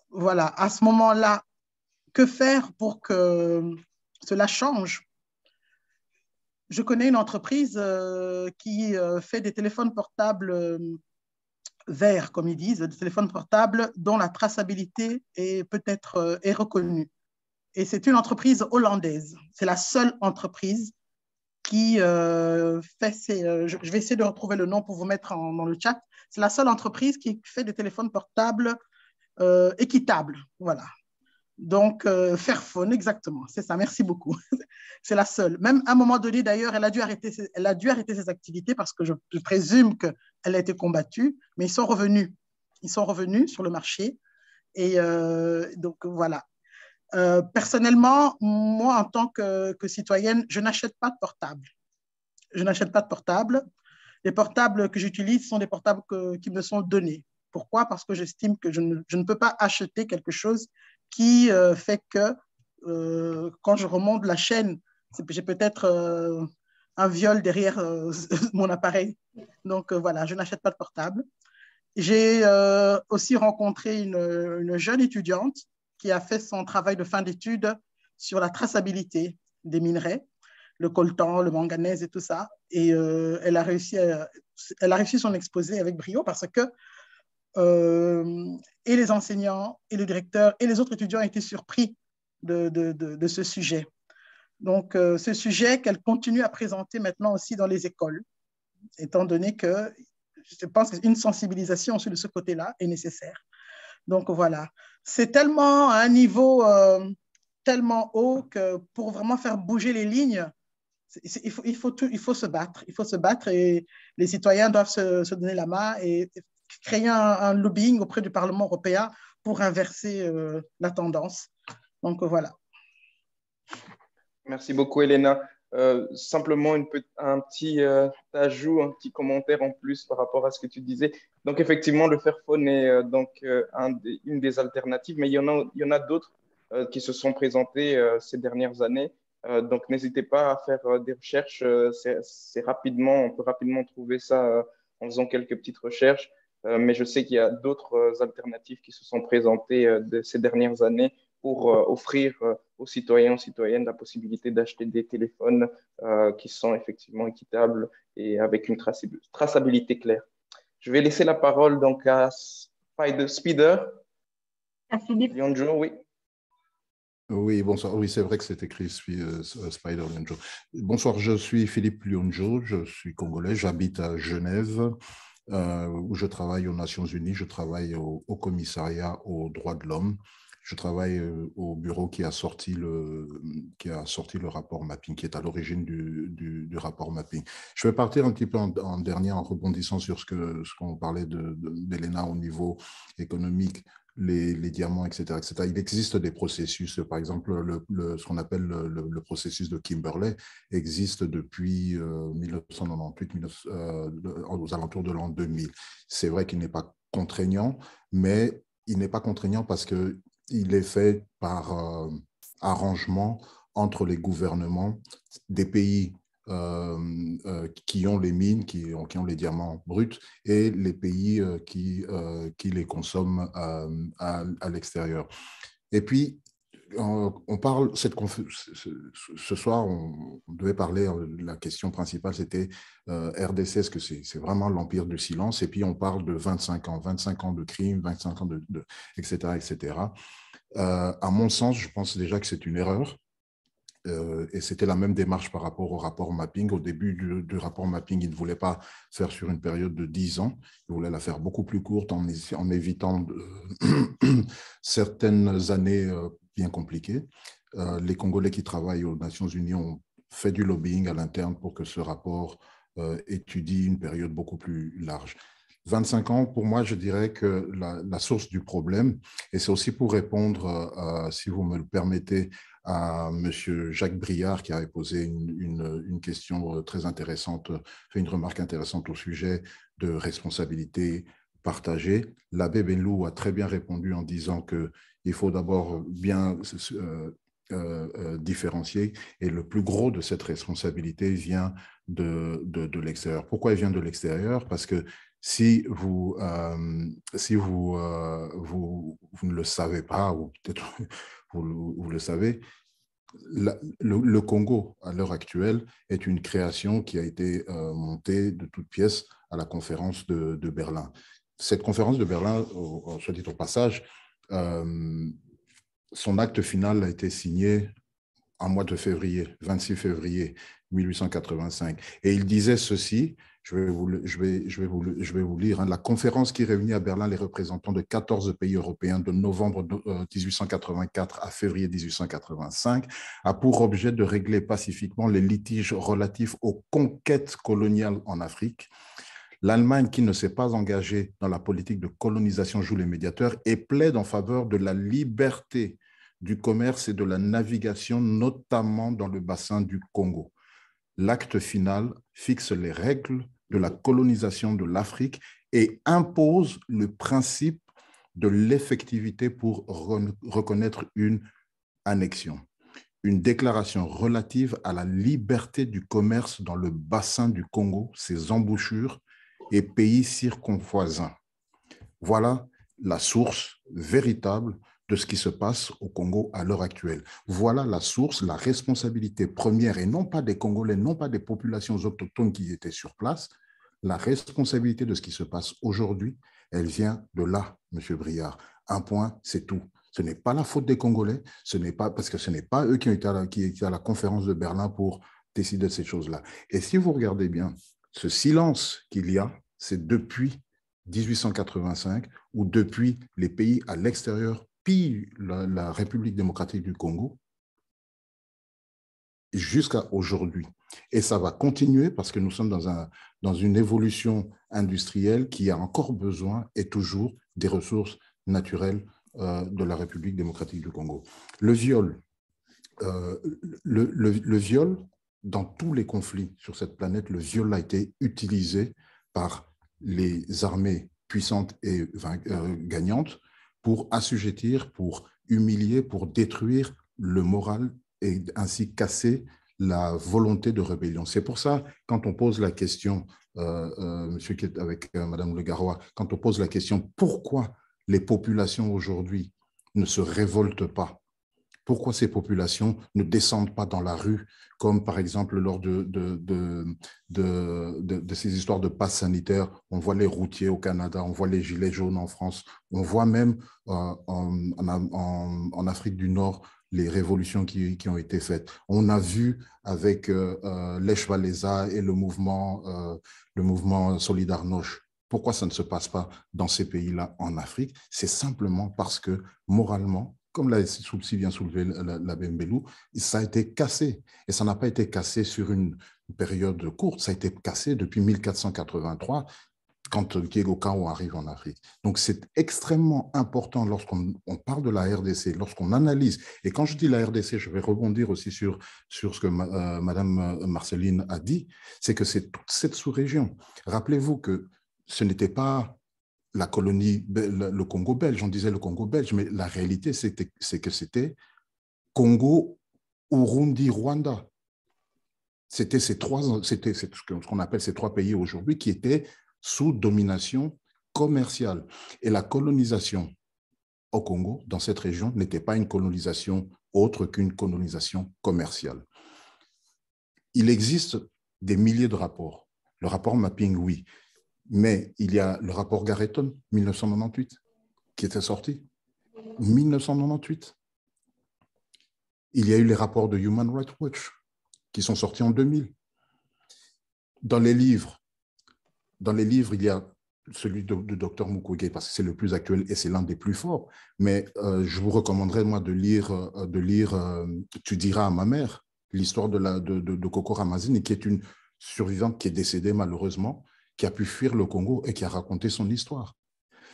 voilà, à ce moment-là, que faire pour que cela change? Je connais une entreprise qui fait des téléphones portables verts, comme ils disent, des téléphones portables dont la traçabilité est peut-être est reconnue. Et c'est une entreprise hollandaise. C'est la seule entreprise qui fait ces... je vais essayer de retrouver le nom pour vous mettre dans le chat. C'est la seule entreprise qui fait des téléphones portables équitables. Voilà. Donc, Fairphone, exactement. C'est ça, merci beaucoup. C'est la seule. Même à un moment donné, d'ailleurs, elle a dû arrêter ses activités parce que je présume qu'elle a été combattue, mais ils sont revenus. Ils sont revenus sur le marché. Et donc, voilà. Personnellement, moi, en tant que citoyenne, je n'achète pas de portable. Je n'achète pas de portable. Les portables que j'utilise sont des portables qui me sont donnés. Pourquoi? Parce que j'estime que je ne peux pas acheter quelque chose qui fait que quand je remonte la chaîne, j'ai peut-être un viol derrière mon appareil. Donc, voilà, je n'achète pas de portable. J'ai aussi rencontré une jeune étudiante qui a fait son travail de fin d'études sur la traçabilité des minerais, le coltan, le manganèse et tout ça. Et elle a réussi son exposé avec brio parce que et les enseignants, et le directeur, et les autres étudiants étaient surpris de ce sujet. Donc, ce sujet qu'elle continue à présenter maintenant aussi dans les écoles, étant donné que je pense qu'une sensibilisation aussi de ce côté-là est nécessaire. Donc, voilà. C'est tellement à un niveau tellement haut que pour vraiment faire bouger les lignes, il faut se battre. Il faut se battre et les citoyens doivent se donner la main et créer un lobbying auprès du Parlement européen pour inverser la tendance. Donc, voilà. Merci beaucoup, Elena. Simplement un petit ajout, un petit commentaire en plus par rapport à ce que tu disais. Donc, effectivement, le Fairphone est une des alternatives, mais il y en a d'autres qui se sont présentées ces dernières années. Donc, n'hésitez pas à faire des recherches. On peut rapidement trouver ça en faisant quelques petites recherches. Mais je sais qu'il y a d'autres alternatives qui se sont présentées ces dernières années pour offrir aux citoyens, aux citoyennes la possibilité d'acheter des téléphones qui sont effectivement équitables et avec une traçabilité claire. Je vais laisser la parole donc à Spider. À Philippe. Lionjo, oui. Oui, bonsoir. Oui, c'est vrai que c'est écrit Spider Lionjo. Bonsoir, je suis Philippe Lionjo, je suis congolais, j'habite à Genève. Où je travaille aux Nations Unies, je travaille au commissariat aux droits de l'homme, je travaille au bureau qui a sorti le rapport mapping, qui est à l'origine du rapport mapping. Je vais partir un petit peu en dernier en rebondissant sur ce qu'on parlait d'Elena au niveau économique. Les diamants, etc., etc. Il existe des processus, par exemple, ce qu'on appelle le processus de Kimberley existe depuis 1998, aux alentours de l'an 2000. C'est vrai qu'il n'est pas contraignant, mais il n'est pas contraignant parce qu'il est fait par arrangement entre les gouvernements des pays qui ont les mines, qui ont les diamants bruts, et les pays qui les consomment à l'extérieur. Et puis, on parle, ce soir, on devait parler, la question principale, c'était RDC, est-ce que c'est vraiment l'empire du silence? Et puis, on parle de 25 ans de crimes, 25 ans etc., etc. À mon sens, je pense déjà que c'est une erreur. Et c'était la même démarche par rapport au rapport mapping. Au début du rapport mapping, il ne voulait pas faire sur une période de 10 ans. Il voulait la faire beaucoup plus courte en évitant certaines années bien compliquées. Les Congolais qui travaillent aux Nations Unies ont fait du lobbying à l'interne pour que ce rapport étudie une période beaucoup plus large. 25 ans, pour moi, je dirais que la source du problème, et c'est aussi pour répondre, si vous me le permettez, à M. Jacques Briard, qui avait posé une question très intéressante, fait une remarque intéressante au sujet de responsabilité partagée. L'abbé Benlou a très bien répondu en disant qu'il faut d'abord bien différencier, et le plus gros de cette responsabilité vient de l'extérieur. Pourquoi il vient de l'extérieur? Parce que si vous ne le savez pas, ou peut-être vous le savez, le Congo, à l'heure actuelle, est une création qui a été montée de toutes pièces à la conférence de Berlin. Cette conférence de Berlin, soit dit au passage, son acte final a été signé en mois de février, 26 février 1885. Et il disait ceci, je vais vous lire, hein. La conférence qui réunit à Berlin les représentants de 14 pays européens de novembre 1884 à février 1885 a pour objet de régler pacifiquement les litiges relatifs aux conquêtes coloniales en Afrique. L'Allemagne, qui ne s'est pas engagée dans la politique de colonisation, joue les médiateurs et plaide en faveur de la liberté du commerce et de la navigation, notamment dans le bassin du Congo. L'acte final fixe les règles de la colonisation de l'Afrique et impose le principe de l'effectivité pour reconnaître une annexion. Une déclaration relative à la liberté du commerce dans le bassin du Congo, ses embouchures et pays circonvoisins. Voilà la source véritable de ce qui se passe au Congo à l'heure actuelle. Voilà la source, la responsabilité première, et non pas des Congolais, non pas des populations autochtones qui étaient sur place. La responsabilité de ce qui se passe aujourd'hui, elle vient de là, M. Briard. Un point, c'est tout. Ce n'est pas la faute des Congolais, parce que ce n'est pas eux qui étaient à la conférence de Berlin pour décider de ces choses-là. Et si vous regardez bien, ce silence qu'il y a, c'est depuis 1885, ou depuis les pays à l'extérieur, puis la République démocratique du Congo, jusqu'à aujourd'hui. Et ça va continuer parce que nous sommes dans une évolution industrielle qui a encore besoin, et toujours, des ressources naturelles de la République démocratique du Congo. Le viol, dans tous les conflits sur cette planète, le viol a été utilisé par les armées puissantes et gagnantes pour assujettir, pour humilier, pour détruire le moral et ainsi casser la volonté de rébellion. C'est pour ça, quand on pose la question, monsieur qui est avec Madame Le Garoua, quand on pose la question pourquoi les populations aujourd'hui ne se révoltent pas, pourquoi ces populations ne descendent pas dans la rue, comme par exemple lors de ces histoires de passe sanitaire, on voit les routiers au Canada, on voit les gilets jaunes en France, on voit même en Afrique du Nord les révolutions qui ont été faites. On a vu avec Lech Walesa et le mouvement Solidarność. Pourquoi ça ne se passe pas dans ces pays-là en Afrique? C'est simplement parce que moralement, comme l'a si bien soulevé l'abbé Mbelou, ça a été cassé. Et ça n'a pas été cassé sur une période courte, ça a été cassé depuis 1483, quand Diego Cao arrive en Afrique. Donc, c'est extrêmement important lorsqu'on parle de la RDC, lorsqu'on analyse. Et quand je dis la RDC, je vais rebondir aussi sur ce que Madame Marceline a dit, c'est que c'est toute cette sous-région. Rappelez-vous que ce n'était pas la colonie, le Congo belge, on disait le Congo belge, mais la réalité, c'est que c'était Congo, Urundi, Rwanda. C'était ce qu'on appelle ces trois pays aujourd'hui qui étaient sous domination commerciale. Et la colonisation au Congo, dans cette région, n'était pas une colonisation autre qu'une colonisation commerciale. Il existe des milliers de rapports. Le rapport Mapping, oui. Mais il y a le rapport Garreton, 1998, qui était sorti. 1998. Il y a eu les rapports de Human Rights Watch, qui sont sortis en 2000. Dans les livres, il y a celui de Dr Mukwege, parce que c'est le plus actuel et c'est l'un des plus forts. Mais je vous recommanderais, moi, de lire Tu diras à ma mère, l'histoire de Koko Ramazine, qui est une survivante qui est décédée malheureusement, qui a pu fuir le Congo et qui a raconté son histoire.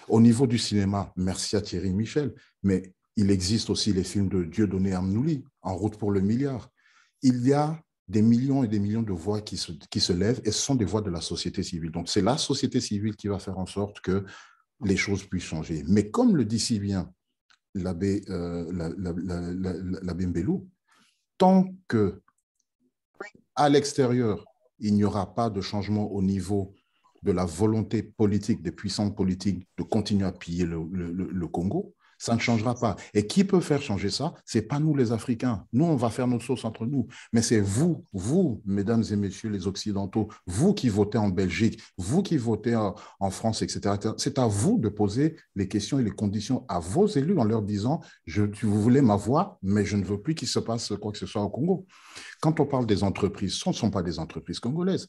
Au niveau du cinéma, merci à Thierry Michel, mais il existe aussi les films de Dieudonné Amnouli, En route pour le milliard. Il y a des millions et des millions de voix qui se lèvent et ce sont des voix de la société civile. Donc, c'est la société civile qui va faire en sorte que les choses puissent changer. Mais comme le dit si bien l'abbé Mbelou, tant qu'à l'extérieur, il n'y aura pas de changement au niveau de la volonté politique, des puissances politiques de continuer à piller le Congo, ça ne changera pas. Et qui peut faire changer ça? Ce n'est pas nous les Africains. Nous, on va faire notre sauce entre nous. Mais c'est vous, mesdames et messieurs les Occidentaux, vous qui votez en Belgique, vous qui votez en France, etc. C'est à vous de poser les questions et les conditions à vos élus en leur disant « vous voulez ma voix, mais je ne veux plus qu'il se passe quoi que ce soit au Congo ». Quand on parle des entreprises, ce ne sont pas des entreprises congolaises.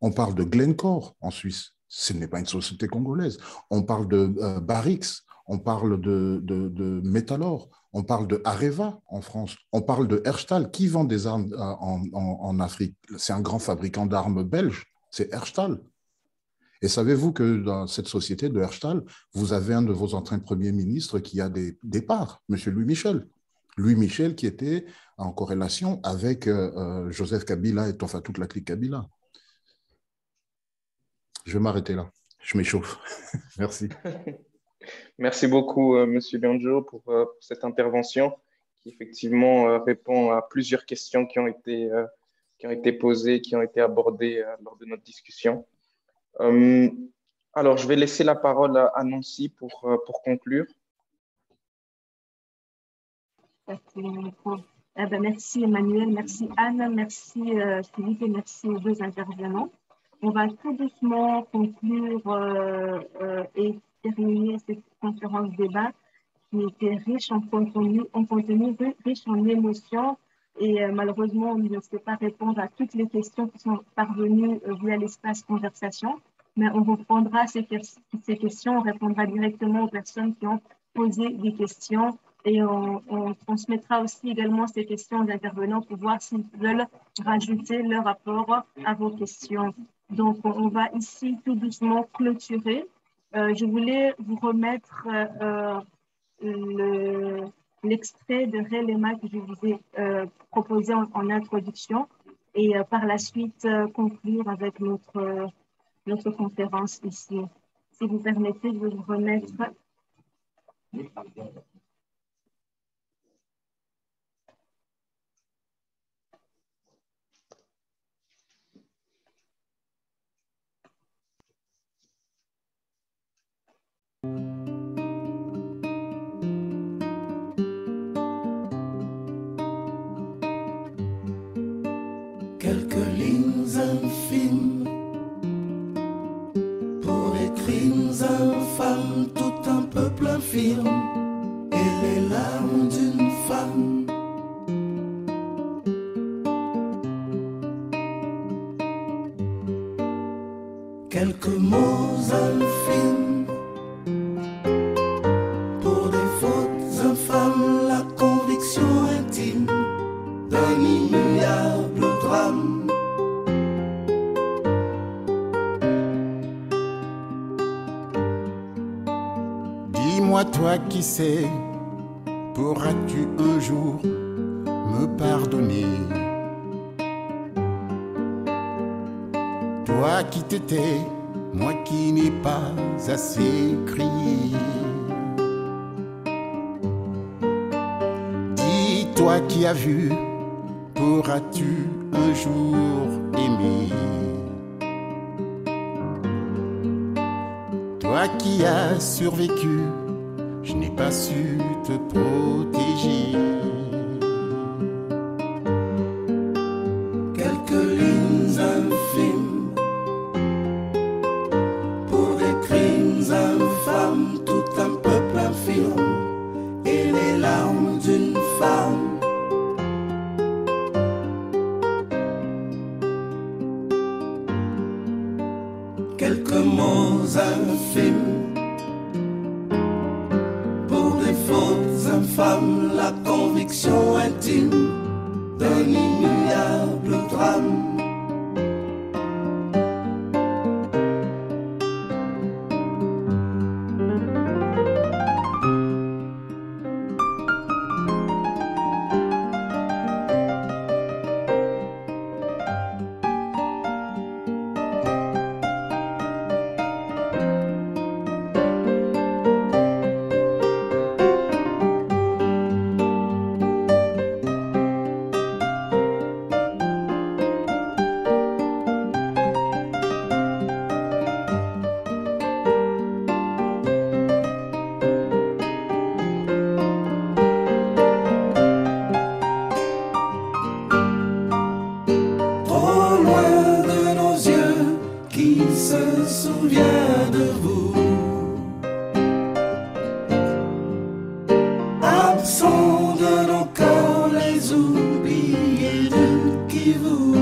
On parle de Glencore en Suisse, ce n'est pas une société congolaise. On parle de Barrix, on parle de Metalor, on parle de Areva en France, on parle de Herstal. Qui vend des armes en Afrique? C'est un grand fabricant d'armes belge, c'est Herstal. Et savez-vous que dans cette société de Herstal, vous avez un de vos anciens premiers ministres qui a des parts, M. Louis Michel. Louis Michel qui était en corrélation avec Joseph Kabila et enfin toute la clique Kabila. Je vais m'arrêter là, je m'échauffe. Merci. Merci beaucoup, M. Lionjo, pour cette intervention qui effectivement répond à plusieurs questions qui ont été posées, qui ont été abordées lors de notre discussion. Alors, je vais laisser la parole à Nancy pour conclure. Merci Emmanuel, merci Anne, merci Philippe et merci aux deux intervenants. On va tout doucement conclure et terminer cette conférence débat qui était riche en contenu, riche en émotions et malheureusement on ne sait pas répondre à toutes les questions qui sont parvenues via l'espace conversation, mais on reprendra ces questions, on répondra directement aux personnes qui ont posé des questions et on transmettra aussi également ces questions aux intervenants pour voir s'ils veulent rajouter leur rapport à vos questions. Donc, on va ici tout doucement clôturer. Je voulais vous remettre l'extrait de Relema que je vous ai proposé en introduction et par la suite conclure avec notre conférence ici. Si vous permettez, je vais vous remettre. Quelques lignes infimes pour les crimes infâmes, tout un peuple infirme et les larmes d'une femme. Quelques mots infimes pour des fautes infâmes, la conviction intime d'un immuable drame. Dis-moi toi qui sais, pourras-tu un jour me pardonner? Toi qui t'étais, moi qui n'ai pas assez crié. Dis-toi qui as vu, pourras-tu un jour aimer? Toi qui as survécu, je n'ai pas su te protéger. Quelques lignes infimes pour des crimes infâmes, tout un peuple infirme et les larmes d'une femme. Quelques mots infimes pour des fautes infâmes, la conviction intime d'un immuable drame. sont de nos cœurs les oubliés du Kivu.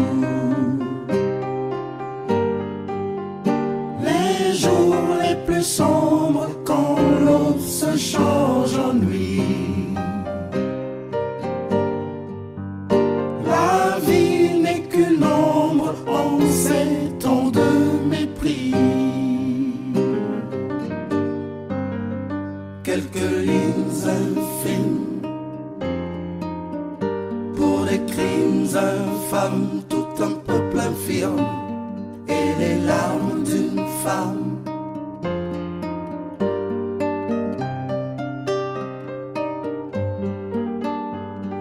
Les jours les plus sombres quand l'eau se change en nuit. La vie n'est qu'une ombre en ces temps de mépris. Quelques lignes infimes pour des crimes infâmes, tout un peuple infirme et les larmes d'une femme.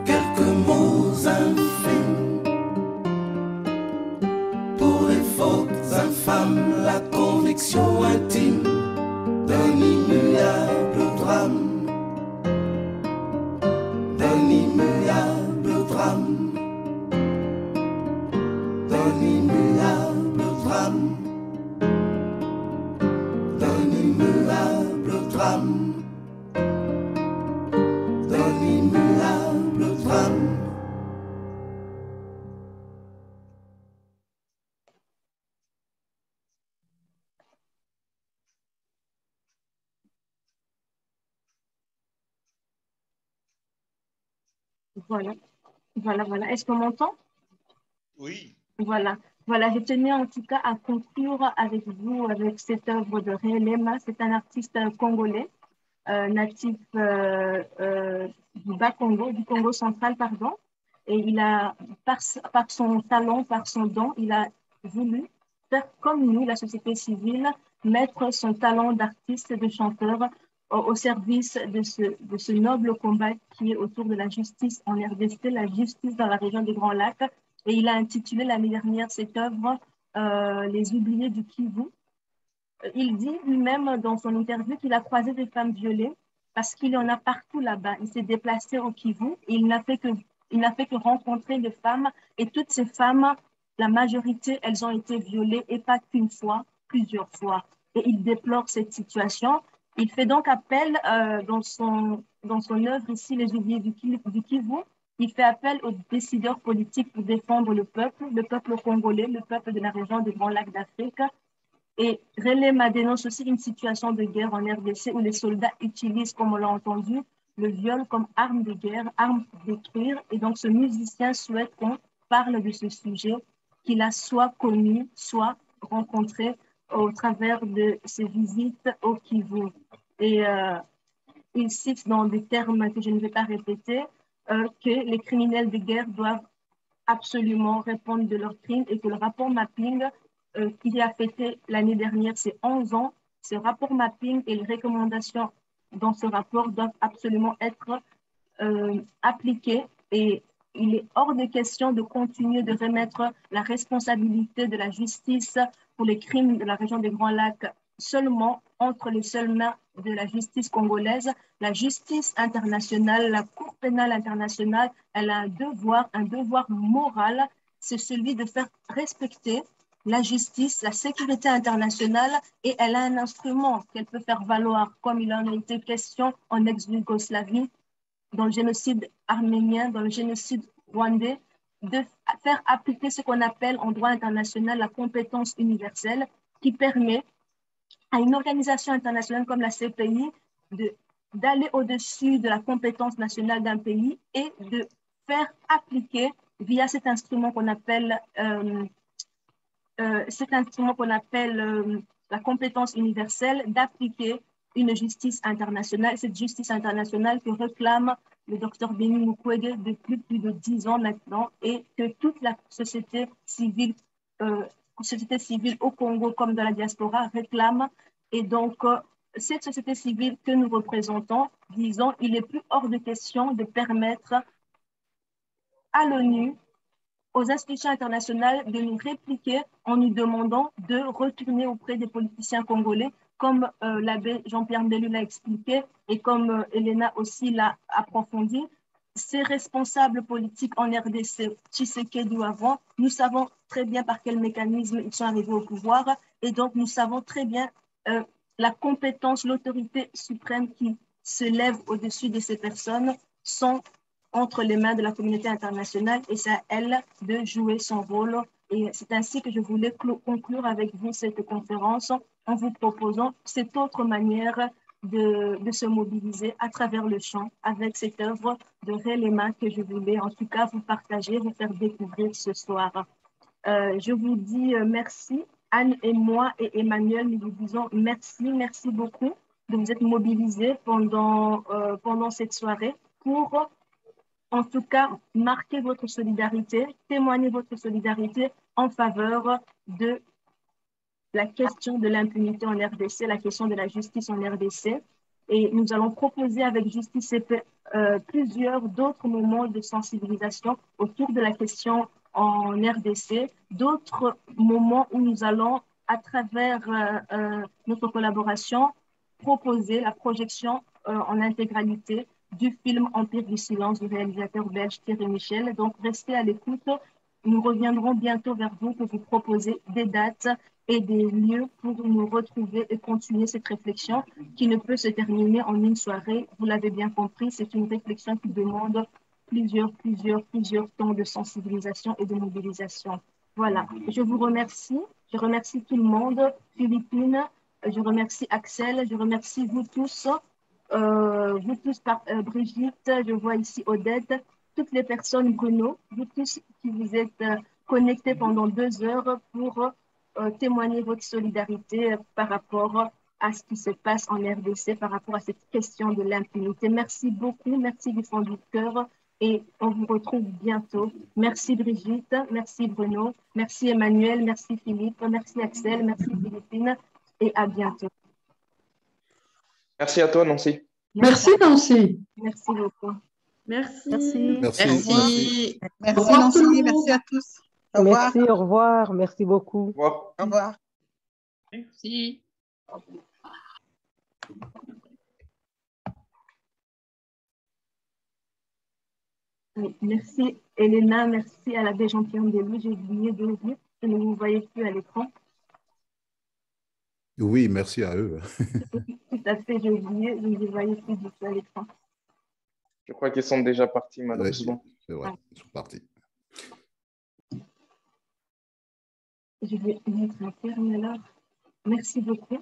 Quelques mots infimes pour les fautes infâmes, la conviction intime d'un immuable drame, d'un immuable drame, d'un immuable drame, d'un immuable drame, d'un immuable drame. Voilà, voilà. Est-ce qu'on m'entend? Oui. Voilà, je tenais en tout cas à conclure avec vous avec cette œuvre de Relema. C'est un artiste congolais, natif du Bas-Congo, du Congo central, pardon. Et il a, par son talent, par son don, il a voulu faire comme nous, la société civile, mettre son talent d'artiste et de chanteur au service de ce noble combat qui est autour de la justice en RDC, la justice dans la région des Grands Lacs. Et il a intitulé l'année dernière cette œuvre Les oubliés du Kivu. Il dit lui-même dans son interview qu'il a croisé des femmes violées parce qu'il y en a partout là-bas. Il s'est déplacé au Kivu et il n'a fait que rencontrer des femmes. Et toutes ces femmes, la majorité, elles ont été violées et pas qu'une fois, plusieurs fois. Et il déplore cette situation. Il fait donc appel dans son œuvre ici, Les oubliés du Kivu. Il fait appel aux décideurs politiques pour défendre le peuple congolais, le peuple de la région des Grands Lacs d'Afrique. Et Relema dénonce aussi une situation de guerre en RDC où les soldats utilisent, comme on l'a entendu, le viol comme arme de guerre, arme pour détruire. Et donc ce musicien souhaite qu'on parle de ce sujet, qu'il a soit connu, soit rencontré au travers de ses visites au Kivu. Et il cite dans des termes que je ne vais pas répéter, que les criminels de guerre doivent absolument répondre de leurs crimes et que le rapport mapping qui a fêté l'année dernière ses 11 ans, ce rapport mapping et les recommandations dans ce rapport doivent absolument être appliquées et il est hors de question de continuer de remettre la responsabilité de la justice pour les crimes de la région des Grands Lacs seulement entre les seules mains de la justice congolaise. La justice internationale, la Cour pénale internationale, elle a un devoir moral, c'est celui de faire respecter la justice, la sécurité internationale, et elle a un instrument qu'elle peut faire valoir, comme il en a été question en ex-Yougoslavie, dans le génocide arménien, dans le génocide rwandais, de faire appliquer ce qu'on appelle en droit international la compétence universelle qui permet à une organisation internationale comme la CPI d'aller au-dessus de la compétence nationale d'un pays et de faire appliquer via cet instrument qu'on appelle la compétence universelle, d'appliquer une justice internationale. Cette justice internationale que réclame le docteur Denis Mukwege depuis plus de 10 ans maintenant et que toute la société civile au Congo comme dans la diaspora réclame. Et donc, cette société civile que nous représentons, disons, il n'est plus hors de question de permettre à l'ONU, aux institutions internationales de nous répliquer en nous demandant de retourner auprès des politiciens congolais, comme l'abbé Jean-Pierre Mbelu l'a expliqué et comme Elena aussi l'a approfondi. Ces responsables politiques en RDC, Tshisekedi ou avant, nous savons très bien par quel mécanisme ils sont arrivés au pouvoir et donc nous savons très bien la compétence, l'autorité suprême qui se lève au-dessus de ces personnes sont entre les mains de la communauté internationale et c'est à elle de jouer son rôle. Et c'est ainsi que je voulais conclure avec vous cette conférence en vous proposant cette autre manière de se mobiliser à travers le chant avec cette œuvre de Relema que je voulais en tout cas vous partager, vous faire découvrir ce soir. Je vous dis merci. Anne et moi et Emmanuel, nous vous disons merci, merci beaucoup de vous être mobilisés pendant cette soirée pour en tout cas marquer votre solidarité, témoigner votre solidarité en faveur de la question de l'impunité en RDC, la question de la justice en RDC. Et nous allons proposer avec Justice et Paix plusieurs d'autres moments de sensibilisation autour de la question en RDC, d'autres moments où nous allons, à travers notre collaboration, proposer la projection en intégralité du film Empire du silence du réalisateur belge Thierry Michel. Donc, restez à l'écoute. Nous reviendrons bientôt vers vous pour vous proposer des dates et des lieux pour nous retrouver et continuer cette réflexion qui ne peut se terminer en une soirée. Vous l'avez bien compris, c'est une réflexion qui demande plusieurs temps de sensibilisation et de mobilisation. Voilà, je vous remercie. Je remercie tout le monde, Philippine, je remercie Axel, je remercie vous tous, Brigitte, je vois ici Odette, toutes les personnes, Bruno, vous tous qui vous êtes connectés pendant 2 heures pour témoigner votre solidarité par rapport à ce qui se passe en RDC, par rapport à cette question de l'impunité. Merci beaucoup, merci du fond du cœur et on vous retrouve bientôt. Merci Brigitte, merci Bruno, merci Emmanuel, merci Philippe, merci Axel, merci Philippine et à bientôt. Merci à toi, Nancy. Merci, Nancy. Merci beaucoup. Merci. Merci, Nancy. Merci à tous. Au revoir. Merci, au revoir. Merci beaucoup. Au revoir. Au revoir. Merci. Oui, merci Elena, merci à l'abbé Jean-Pierre Ndélou. J'ai oublié de le dire, je ne vous voyez plus à l'écran. Oui, merci à eux. Tout à fait, j'ai oublié, je ne les voyais plus du tout à l'écran. Je crois qu'ils sont déjà partis, malheureusement. Oui, c'est vrai, ils sont partis. Je vais mettre un terme alors. Merci beaucoup.